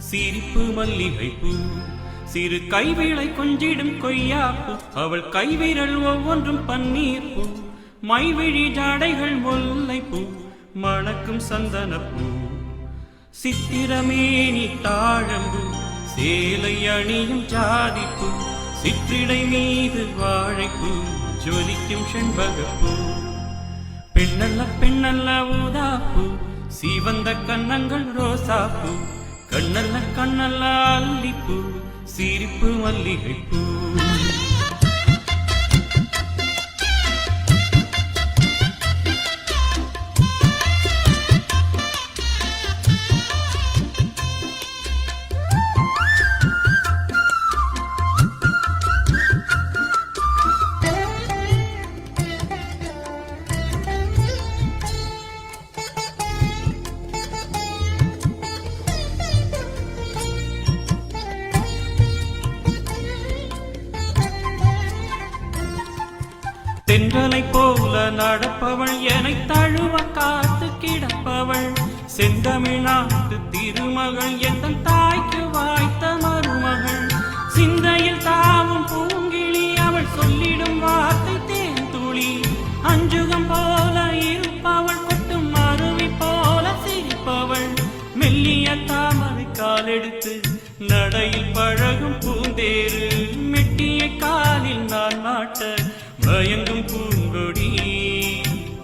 சிரிப்பு மல்லிகைப்பூ. சிறு கைவேளை கொஞ்சிடும் கொய்யாப்பூ, அவள் கைவிரல் ஒவ்வொன்றும் பன்னீர்ப்பூ, மைவிழி ஜாடைகள் முல்லைப்பூ, மணக்கும் சந்தனப்பூ. சித்திரமேனி தாழம்பூ, சேலை அணியும் ஜாதிப்பூ, சிற்றிடை மீது வாழைப்பூ, ஜொலிக்கும் செண்பகப்பூ. பெண்ணல்ல பெண்ணல்ல ஊதாப்பூ, சிவந்த கன்னங்கள் ரோசாப்பூ, கண்ணல்ல கண்ணல்ல அல்லிப்பூ, சிரிப்பு மல்லிகைப்பூ. தென்றலை போல நடப்பவள், என்னை தழுவ காத்து கிடப்பவள், செந்தமிழ்நாட்டு திருமகள், எந்த தாய்க்கு வாய்த்த மருமகள். சிந்தையில் தாவும் பூங்கிளி, அவள் சொல்லிடும் வார்த்தை தேன்துளி, அஞ்சுகம் போல இருப்பவள், கொட்டும் அருவி போல சிரிப்பவள், மெல்லிய தாமரை காலெடுத்து நடையில் பழகும் பூந்தேறு, மெட்டிய காலில் நான் நாட்ட பயங்கும் பூங்கொடி.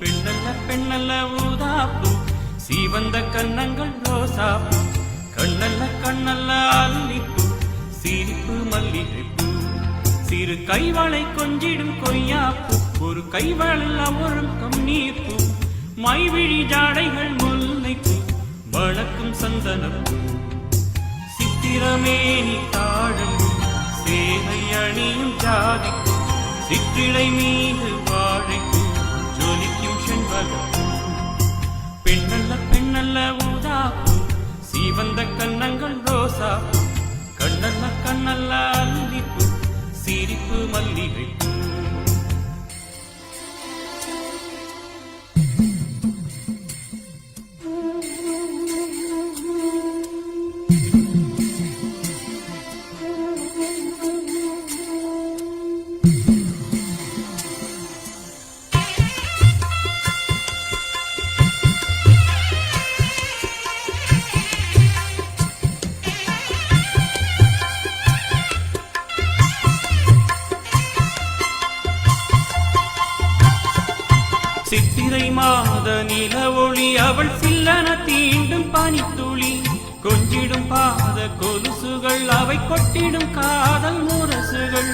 பெண்ணல்ல பெண்ணல்ல ஊதாப்பூ, சிவந்த கன்னங்கள் ரோசாப்பூ, கண்ணல்ல கண்ணல்ல அல்லிப்பூ, சிரிப்பு மல்லிகைப்பூ. சிறு கைவளை கொஞ்சிடும் கொய்யாப்பூ, ஒரு கைவளல் அவரும் கண்ணீர்ப்பூ, மைவிழி ஜாடைகள் முல்லைப்பூ, வழக்கும் சந்தனப்பூ. சித்திரமேனி தாழம்பூ, சேலை அணியும் ஜாதிப்பூ, சிற்றிடை மீது வாழைப்பூ, ஜொலிக்கும் செண்பகப்பூ. பெண்ணல்ல பெண்ணல்ல ஊதாப்பூ, சிவந்த கன்னங்கள் ரோசாப்பூ, கண்ணல்ல கண்ணல்ல அல்லிப்பூ, சிரிப்பு மல்லிகைப்பூ. சித்திரை மாத நில ஒளி, அவள் சில்லன தீண்டும் பனித்துளி, கொஞ்சிடும் பாத கொலுசுகள், அவை கொட்டிடும் காதல் முரசுகள்,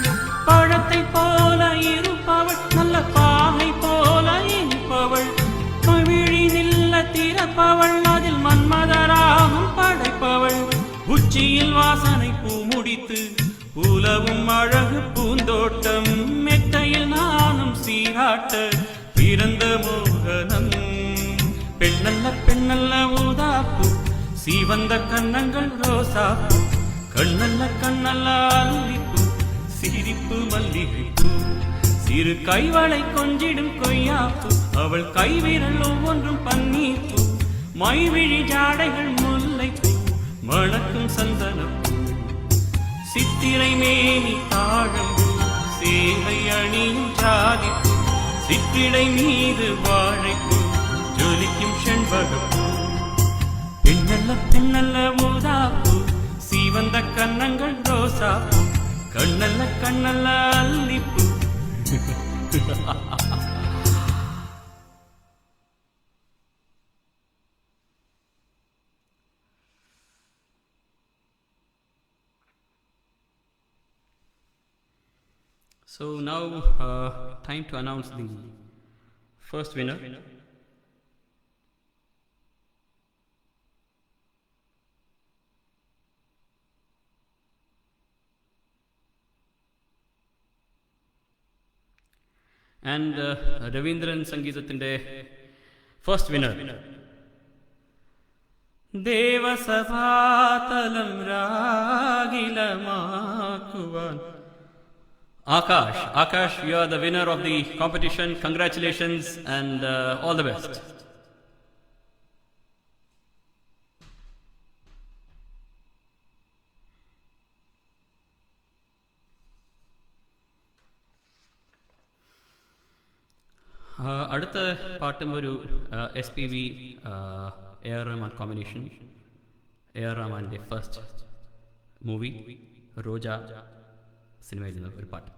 பழத்தை போல இருப்பவள், நல்ல பாகை போல இனிப்பவள், கவிழி நில்ல திறப்பவள், அதில் மன்மதராகம் படைப்பவள், உச்சியில் வாசனை பூ முடித்து உலவும் அழகு பூந்தோட்டம், மெத்தையில் நானும் சீராட்ட பிறந்த மோகனம். பெண்ணல்ல பெண்ணல்ல ஊதாப்பூ, சிவந்த கன்னங்கள் ரோசாப்பூ, கண்ணல்ல கண்ணல்ல அல்லிப்பூ, சிரிப்பு மல்லிகைப்பூ. சிறு கைவளை கொஞ்சிடும் கொய்யாப்பூ, அவள் கைவிரல் ஒவ்வொன்றும் பன்னீர்ப்பூ, மைவிழி ஜாடைகள் முல்லைப்பூ, மணக்கும் சந்தனப்பூ. சித்திரை மேனி தாழம்பூ, சேலை அணியும் ஜாதிப்பூ, சிற்றிடை மீது வாழைப்பூ, ஜொலிக்கும் செண்பகப்பூ. பெண்ணல்ல பெண்ணல்ல ஊதாப்பூ, சீவந்த கன்னங்கள் ரோசாப்பூ, கண்ணல்ல கண்ணல்ல அல்லிப்பூ. So now time to announce the first winner. And Ravindran Sangeethathinte first winner. ദേവസഭാതലം രാഗിലമാക്കുവാൻ. Akash, you are the winner of the competition. Congratulations and all the best. അടുത്ത പാട്ടും ഒരു SPV AR Rahman combination. AR Rahmanന്റെ first movie Roja സിനിമയിൽ നിന്ന് ഒരു പാട്ട്.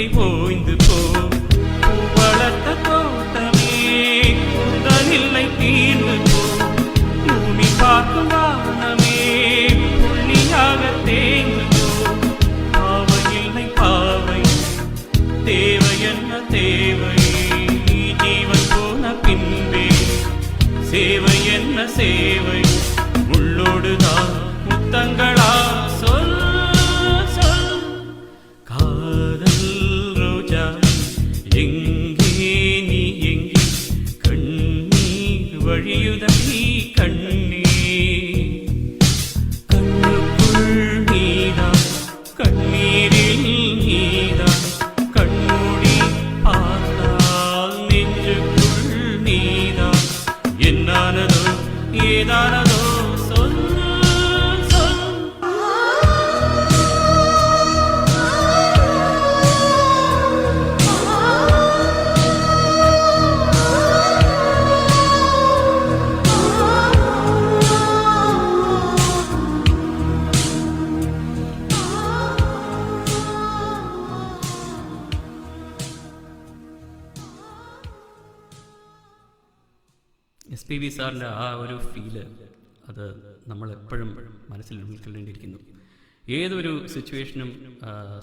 இல்லை ஓய்ந்து போ. வளர்த்த தோட்டமே புதனில்லை தீர்ந்து போ. பூமி பார்க்கும் வானமே புள்ளியாக தேய்ந்து போ. பாவை இல்லை பாவை தேவை என்ன தேவை, ஜீவன் போன பின்பே சேவை என்ன சேவை, உள்ளோடுதான் முத்தங்களா சொல் சொல். காதல் ரோஜா எங்கே நீ எங்கே, கண்ணீர் வழியுதடி கண்ணீர். கண்ணுக்குள் நீதான் கண்ணீரில் நீதான், கண்மூடி பார்த்தால் நெஞ்சுக்குள் நீதான். என்னானதோ ஏதானதோ சொல் சொல். SPB സാറിൻ്റെ ആ ഒരു ഫീല് അത് നമ്മളെപ്പോഴും മനസ്സിൽ ഉൾക്കൊള്ളേണ്ടിയിരിക്കുന്നു. ഏതൊരു സിറ്റുവേഷനും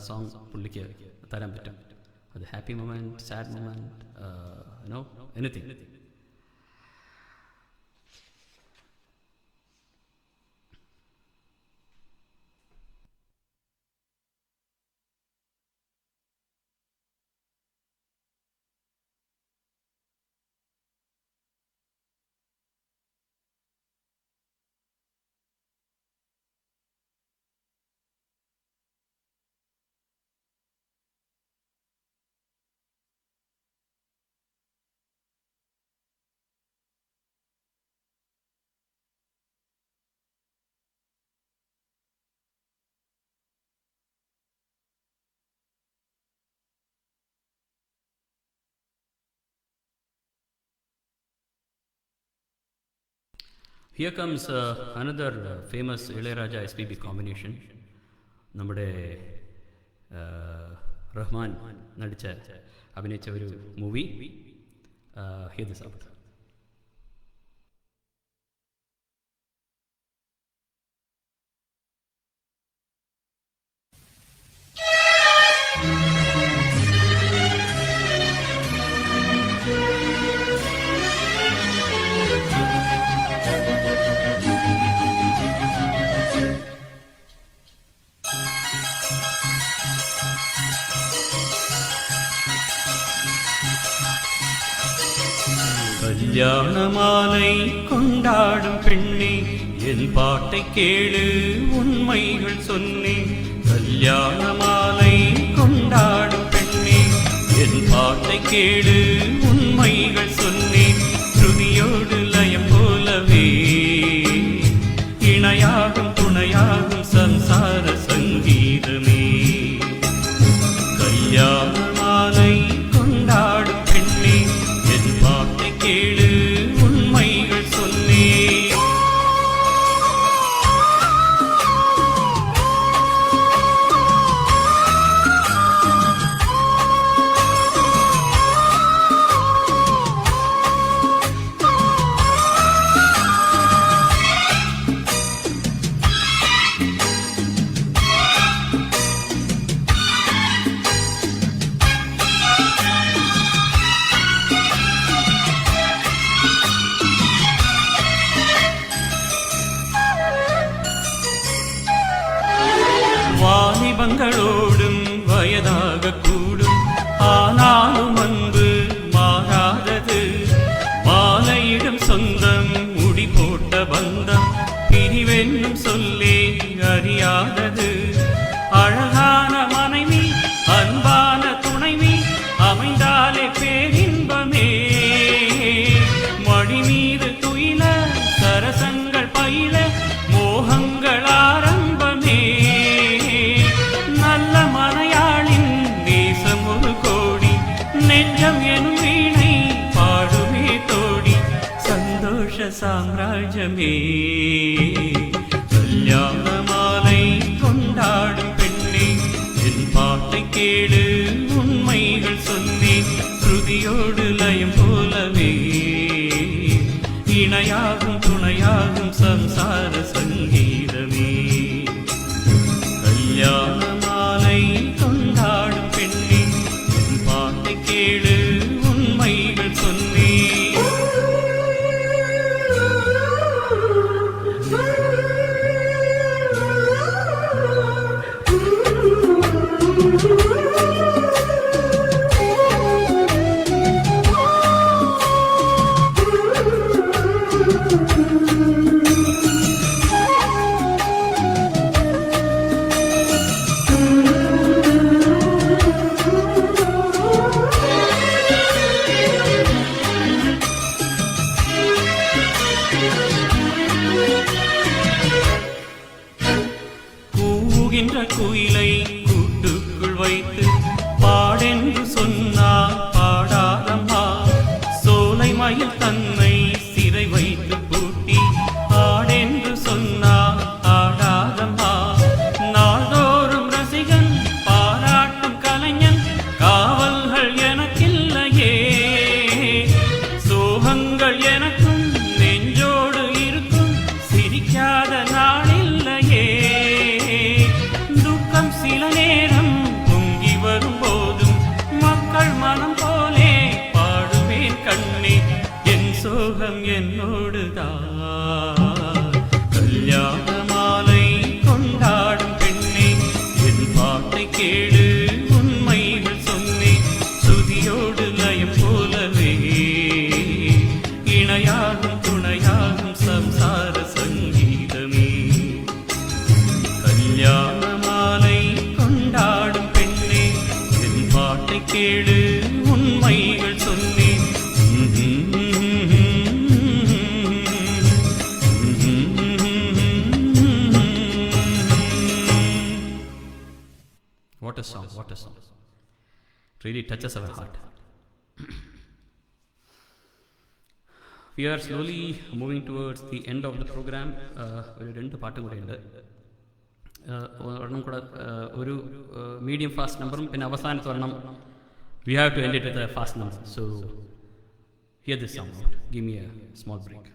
സോങ് പുള്ളിക്ക് തരാൻ പറ്റും. അത് happy moment, sad moment, know anything. Here comes another famous Ilayaraja SPB combination. നമ്മുടെ റഹ്മാൻ അഭിനയിച്ച ഒരു മൂവി ഹിയർ ദിസ് ഔട്ട്. கல்யாண மாலை கொண்டாடும் பெண்ணே என் பாட்டை கேளு உண்மைகள் சொன்னேன். கல்யாண மாலை கொண்டாடும் பெண்ணே என் பாட்டை கேளு உண்மைகள் சொன்னேன். ஸ்ருதியோடு லயம் போலவே இணையாகும் துணையாகும் சம்சார சங்கீதமே. கல்யாண மாலை கொண்டாடும் பெண்ணே என் பாட்டை கேளு உண்மைகள் சொன்னேன். வாலிபங்களோடும் வயதாக கூடும், ஆனாலும் அன்பு மாறாதது. மாலையிடும் சொந்தம் முடி போட்ட பந்தம் பிரிவென்னும் சொல்லே அறியாதது. அழகான மனைவி அன்பான துணைவி அமைந்தாலே பேரின்பமே. மடி மீது துயில சரசங்கள் பயில மோகங்கள் ஆரம்பமே. நல்ல மனையாளின் தேசம் ஒரு கோடி, நெஞ்சம் எனும் வீணை பாடுமே தோடி. சந்தோஷ சாம்ராஜ்யமே கல்யாண மாலை கொண்டாடும் பெண்ணே என் பாட்டை கேளு உன் கூகின்ற குயிலை கூட்டுக்குள் வைத்து பாடென்று சொன்னால் பாடாதம்மா. சோலை மயில் தன்னை சிறை வைத்து பூட்டி ஆடென்று சொன்னால் ஆடாதம்மா. நாள்தோறும் ரசிகன் பாராட்டும் கலைஞன் காவல்கள் எனக்கில்லையே. சோகங்கள் எனக்கும் நெஞ்சோடு இருக்கும் சிரிக்காத நாளில்லையே. துக்கம் சில நேரம் பொங்கி வரும்போதும் மக்கள் மனம் போலே பாடுவேன் கண்ணே. என் சோகம் என்னோடுதான். கல்யாண மாலை கொண்டாடும் பெண்ணே, என் பாட்டை கேடு உண்மைகள் சொன்னேன். சுதியோடு லயம் போலவே இணையாகும் துணையாகும் சம்சார சங்கீதமே. கல்யாண மாலை கொண்டாடும் பெண்ணே, என் பாட்டை கேடு உண்மைகள் சொன்னேன். What a song, what a song. It really touches our heart. We are slowly moving towards the end of the program. ഒരു രണ്ട് പാട്ടും കൂടെ ഉണ്ട്. ഒരെണ്ണം കൂടെ ഒരു മീഡിയം ഫാസ്റ്റ് നമ്പറും പിന്നെ അവസാനത്തെ ഒരെണ്ണം we have to end it with a fast number. So hear this song out. Give me a small break.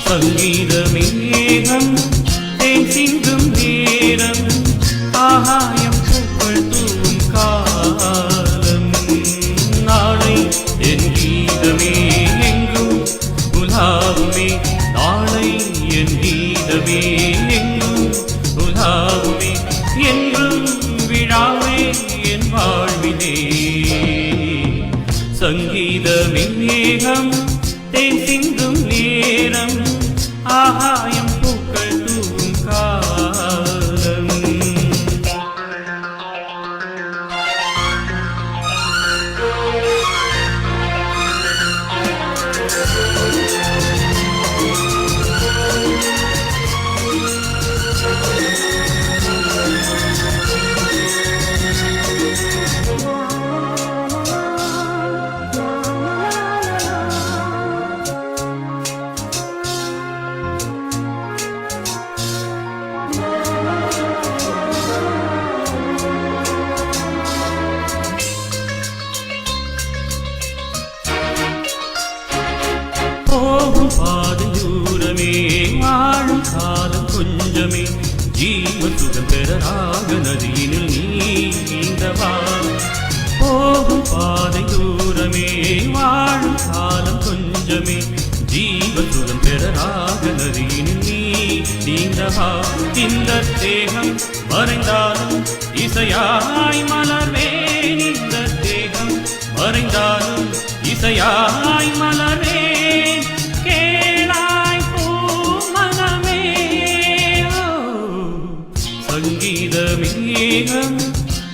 சங்கீதமேகம் தேன் சிந்தும் நேரம் ஆகாயம் பூக்கள் தூவும் காலம். நாளை என் கீதமே எங்கும் உலாவுமே. நாளை என் கீதமே எங்கும் உலாவுமே. என்றும் விழாவே என் வாழ்விலே. சங்கீதமேகம் தேன் சிந்தும் நேரம் ஆகாயம் பூக்கள் தூவும் காலம். போகும் பாதை தூரமே, வாழும் காலம் கொஞ்சமே. ஜீவ சுகம் பெற ராக நதியினில் நீந்தவா. போகும் பாதை தூரமே, வாழும் காலம் கொஞ்சமே. ஜீவ சுகம் பெற ராக நதியினில் நீந்தவா. இந்த தேகம் மறைந்தாலும் இசையாய் மலர்வேன். இந்த தேகம் மறைந்தாலும் இசையாய் மலர்வேன். கேளாய் பூமனமே. சங்கீதமேகம்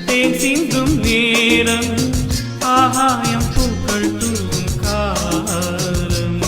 தேன் சிந்தும் நேரம் ஆகாயம் பூக்கள் தூவும் காலம்.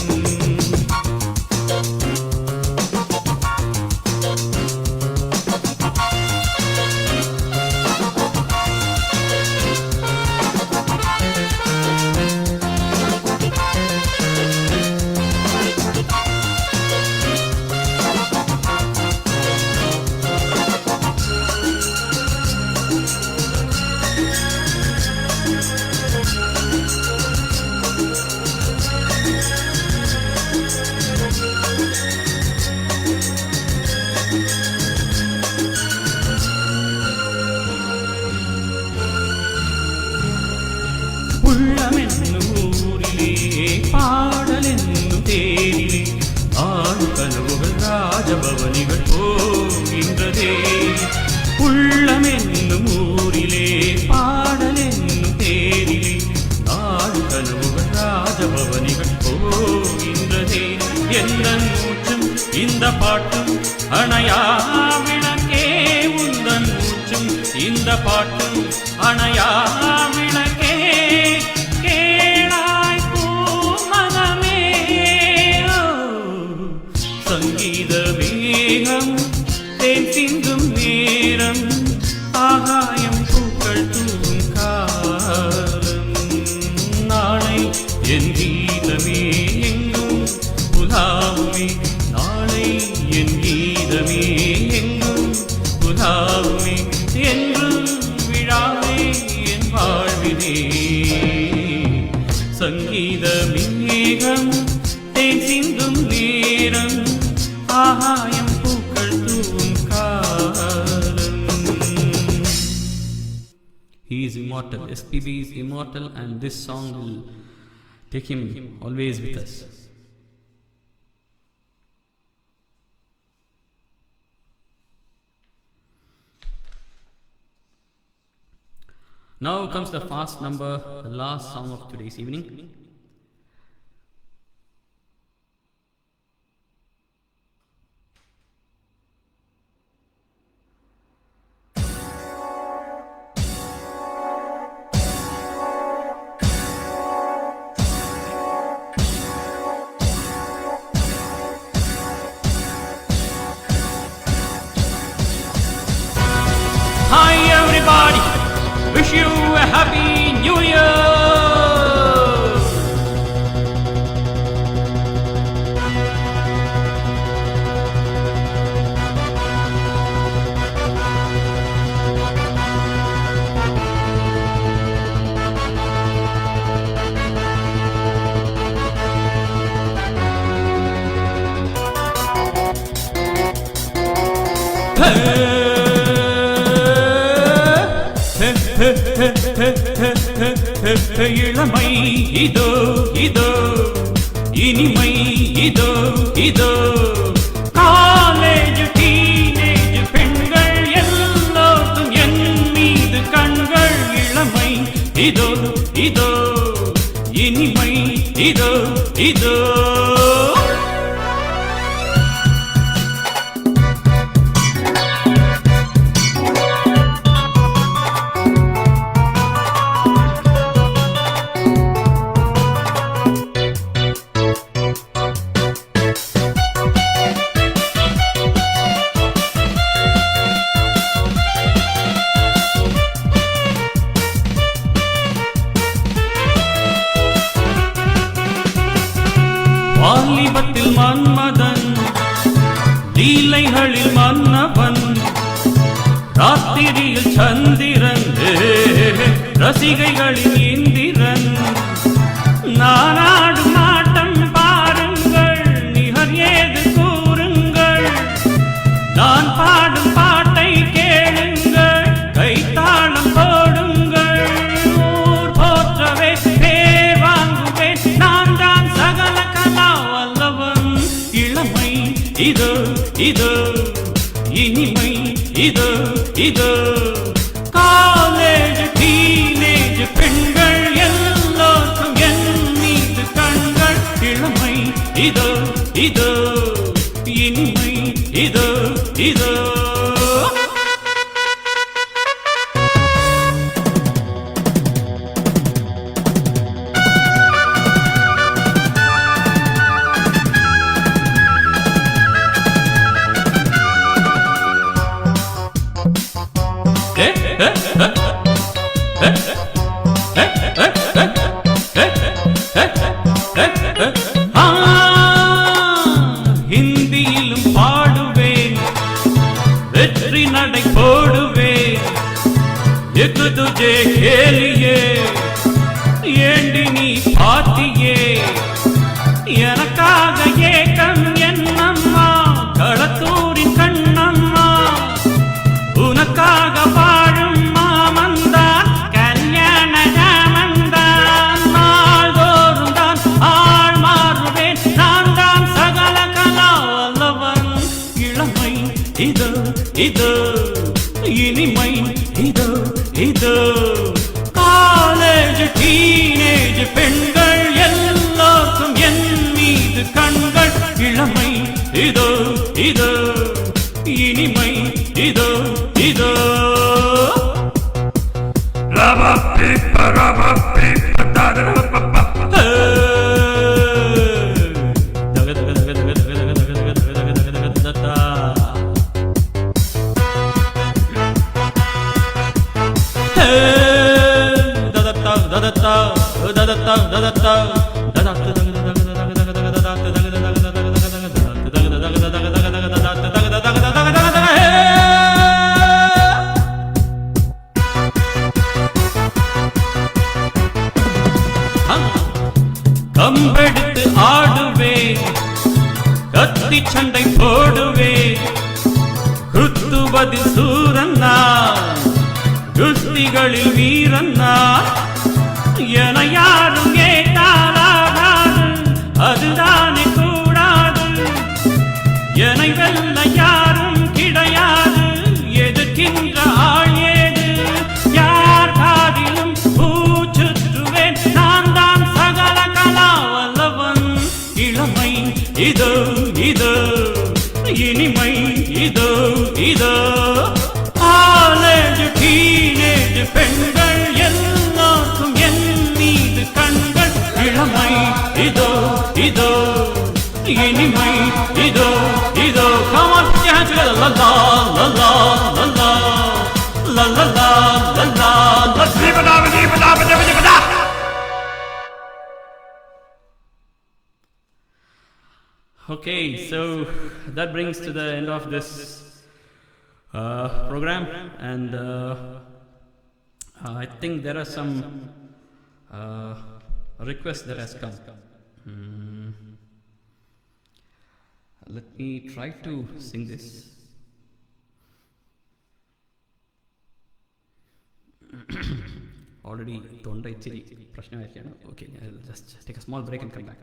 அணையா விளக்கே உந்தன் மூச்சும் இந்த பாட்டும் அணையா விளக்கே கேளாய் பூமனமே சங்கீத மேகம் தேன் சிந்தும் நேரம் ஆகாயம் பூக்கள் தூவும் காலம் நாளை என் கீதமே எங்கும் புலாவுமே நாளை என் கீதமே எங்கும் புலாவுமே என்றும் விழாவே என் வாழ்வினே சங்கீத மேகம் தேன் சிந்தும் நேரம் ஆகாயம் பூக்கள் தூவும் காலம். He is immortal. SPB is immortal, and this song will take him always with us. Now comes the fast number, the last song of today's evening. Hi everybody, wish you a happy new year. இளமை இதோ இதோ இனிமை இதோ இதோ college teenage பெண்கள் எல்லோரும் என் மீது கண்கள் இளமை இதோ இதோ இனிமை இதோ இதோ வாலிபத்தில் மன்மதன் லீலைகளில் மன்னவன் ராத்திரியில் சந்திரன் ரசிகைகளின் இந்திரன் நானாடும் ஆட்டம் பாருங்கள் நிகர் ஏது கூறுங்கள் நான் பாடும் பாட்டை கேளுங்கள் கைத்தாளம் போடுங்கள் ஊர் போற்றவே பேர் வாங்குவேன் நான் தான் சகல கலா வல்லவன் இளமை இதோ இதோ இனிமை இதோ இதோ காலேஜ் டீனேஜ் பெண்கள் எல்லோரும் என் மீது கண்கள் இளமை இதோ இதோ இனிமை இதோ இதோ ஹிந்தியிலும் பாடுவேன் வெற்றி நடை போடுவேன் எக்கு துஜே கேலியே ஏண்டி நீ பாத்தியே எனக்காக ஏக்கம் என்னம்மா களத்தூரின் கண்ணம்மா உனக்காக வாழும் மாமந்தான் கல்யாண ஜாமந்தான் நாள்தோறும் தான் ஆள் மாறுவேன் நான் தான் சகல கலா வல்லவன் இளமை இதோ இதோ இனிமை இதோ இதோ காலேஜ் டீனேஜ் பெண்கள் எல்லோருக்கும் என் மீது கண்கள் இளமை இதோ இதோ இனிமை இதோ இதோ கம்பெடுத்து ஆடுவே கத்தி சண்டை போடுவே குத்துவது சூரன்னா குஸ்திகளில் வீரன்னா என யாரும் கேட்டாலாகாது அதுதானே கூடாது என்னை வெல்ல யாரும் கிடையாது எதிர்க்கின்ற ஆள் ஏது யார் காதிலும் பூச்சுற்றுவேன் நான் தான் சகல கலாவல்லவன் இளமை இதோ இதோ இனிமை இதோ இதோ காலேஜ் டீனேஜ் பெண்கள் எல்லாருக்கும் என் மீது கண்கள் இளமை இதோ இதோ இனிமை இதோ இதோ come on Lalla Lalla Lalla Lalla Lalla Lalla. Okay, so that brings to the end of this program, and I think there are some requests that has come. Let me try to sing this. Already thonda ichiri prashna aayirukana. Okay, I'll just take a small break and come back.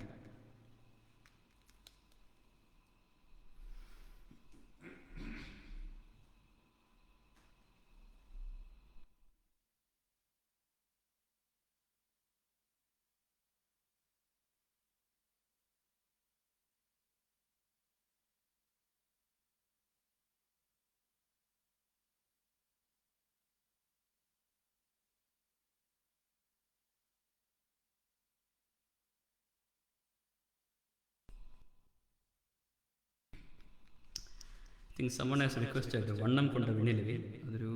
I think someone has requested Vannam Konda Venilave.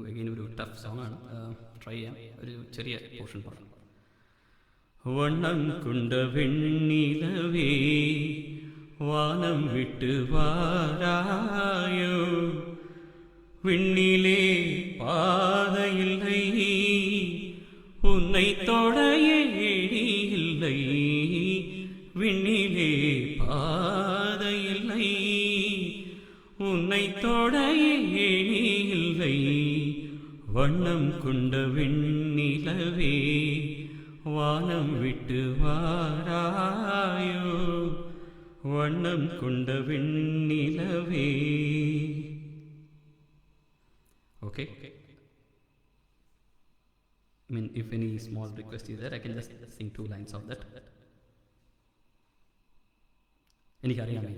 Again, a tough song. Try a portion. Vannam Konda Venilave, Vanam Vittu Varayo, Vinnile Paadayillai, Unnai Thodaye Illai, Vinnile Paadayillai. உன்னை தொட இல்லை வண்ணம் கொண்ட வெண்ணிலவே வானம் விட்டு வாராயோ வண்ணம் கொண்ட வெண்ணிலவே. Okay. I mean, if any small request is there, I can just sing 2 lines of that. Any അറിയാമോ?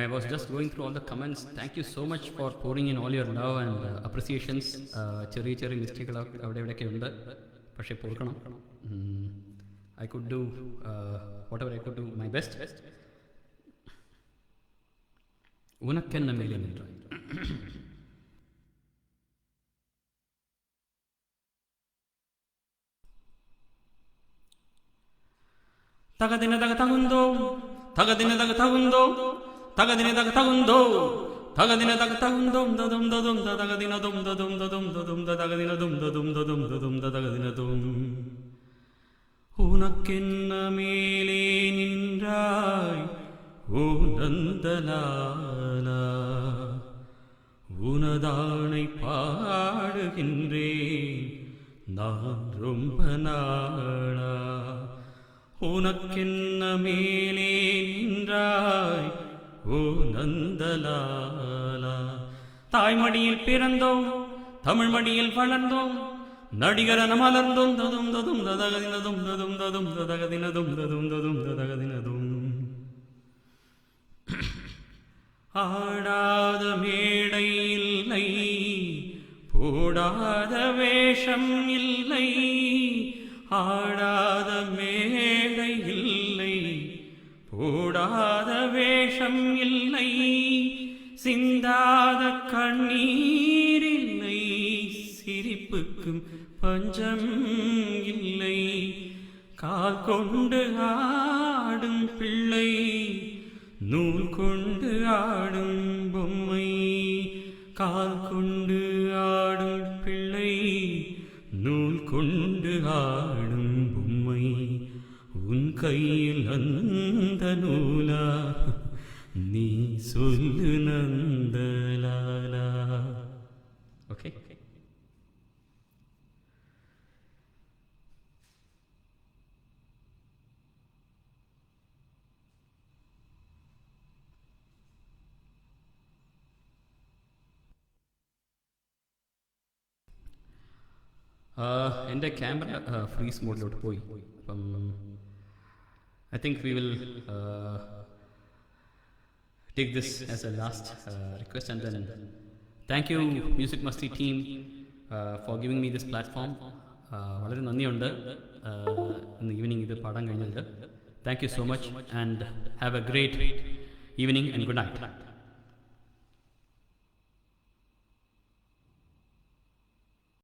I was just going through all the comments. Thank you so much for pouring in all your love and appreciations. Cherry mistake avade undu പക്ഷേ പൊറുക്കണം. I could do whatever I could do my best. உனக்கென்ன மேலே நின்றாய் தகதினதக தகுந்தோ தகதினதக தகுந்தோ தகதினதக தகுந்தோ தகதினதக தகுந்தோம் ததும் ததும் தகதினதும் ததும் ததும் ததும் தகதினதும் ததும் ததும் ததும் தகதினதும் உனக்கென்ன மேலே நின்றாய் ஓ நந்தலாலா உனதானை பாடுகின்றேன் நான் ரொம்ப நாளா உனக்கென்ன மேலே நின்றாய் ஓ நந்தலாலா. தாய்மடியில் பிறந்தோம், தமிழ் மடியில் வளர்ந்தோம், நடிகரன மலர்ந்தோம், ததும் ததும் ததகதினதும் ததும் ததும் ததகதினதும் ததும் ததும் ததகதினதும். ஆடாத மேடை இல்லை, போடாத வேஷம் இல்லை, ஆடாத மேடை இல்லை, போடாத வேஷம் இல்லை, சிந்தாத கண்ணீர் இல்லை, சிரிப்புக்கும் பஞ்சம் இல்லை, கால் கொண்டு ஆடும் பிள்ளை, நூல் கொண்டு ஆடும் பொம்மை, கால் கொண்டு ஆடும் பிள்ளை, நூல் கொண்டு ஆடும் பொம்மை, உன் கையில் அந்த நூலா, நீ சொல்லு நந்தலாலா. ஓகே. എൻ്റെ ക്യാമറ ഫ്രീസ് മോഡിലോട്ട് പോയി. അപ്പം I think we will take this as a last request, and then thank you Music Masti team for giving me this platform. വളരെ നന്ദിയുണ്ട് ഇന്ന് ഈവനിങ് ഇത് പാടാൻ കഴിഞ്ഞത്. Thank you so much and have a great evening and good night.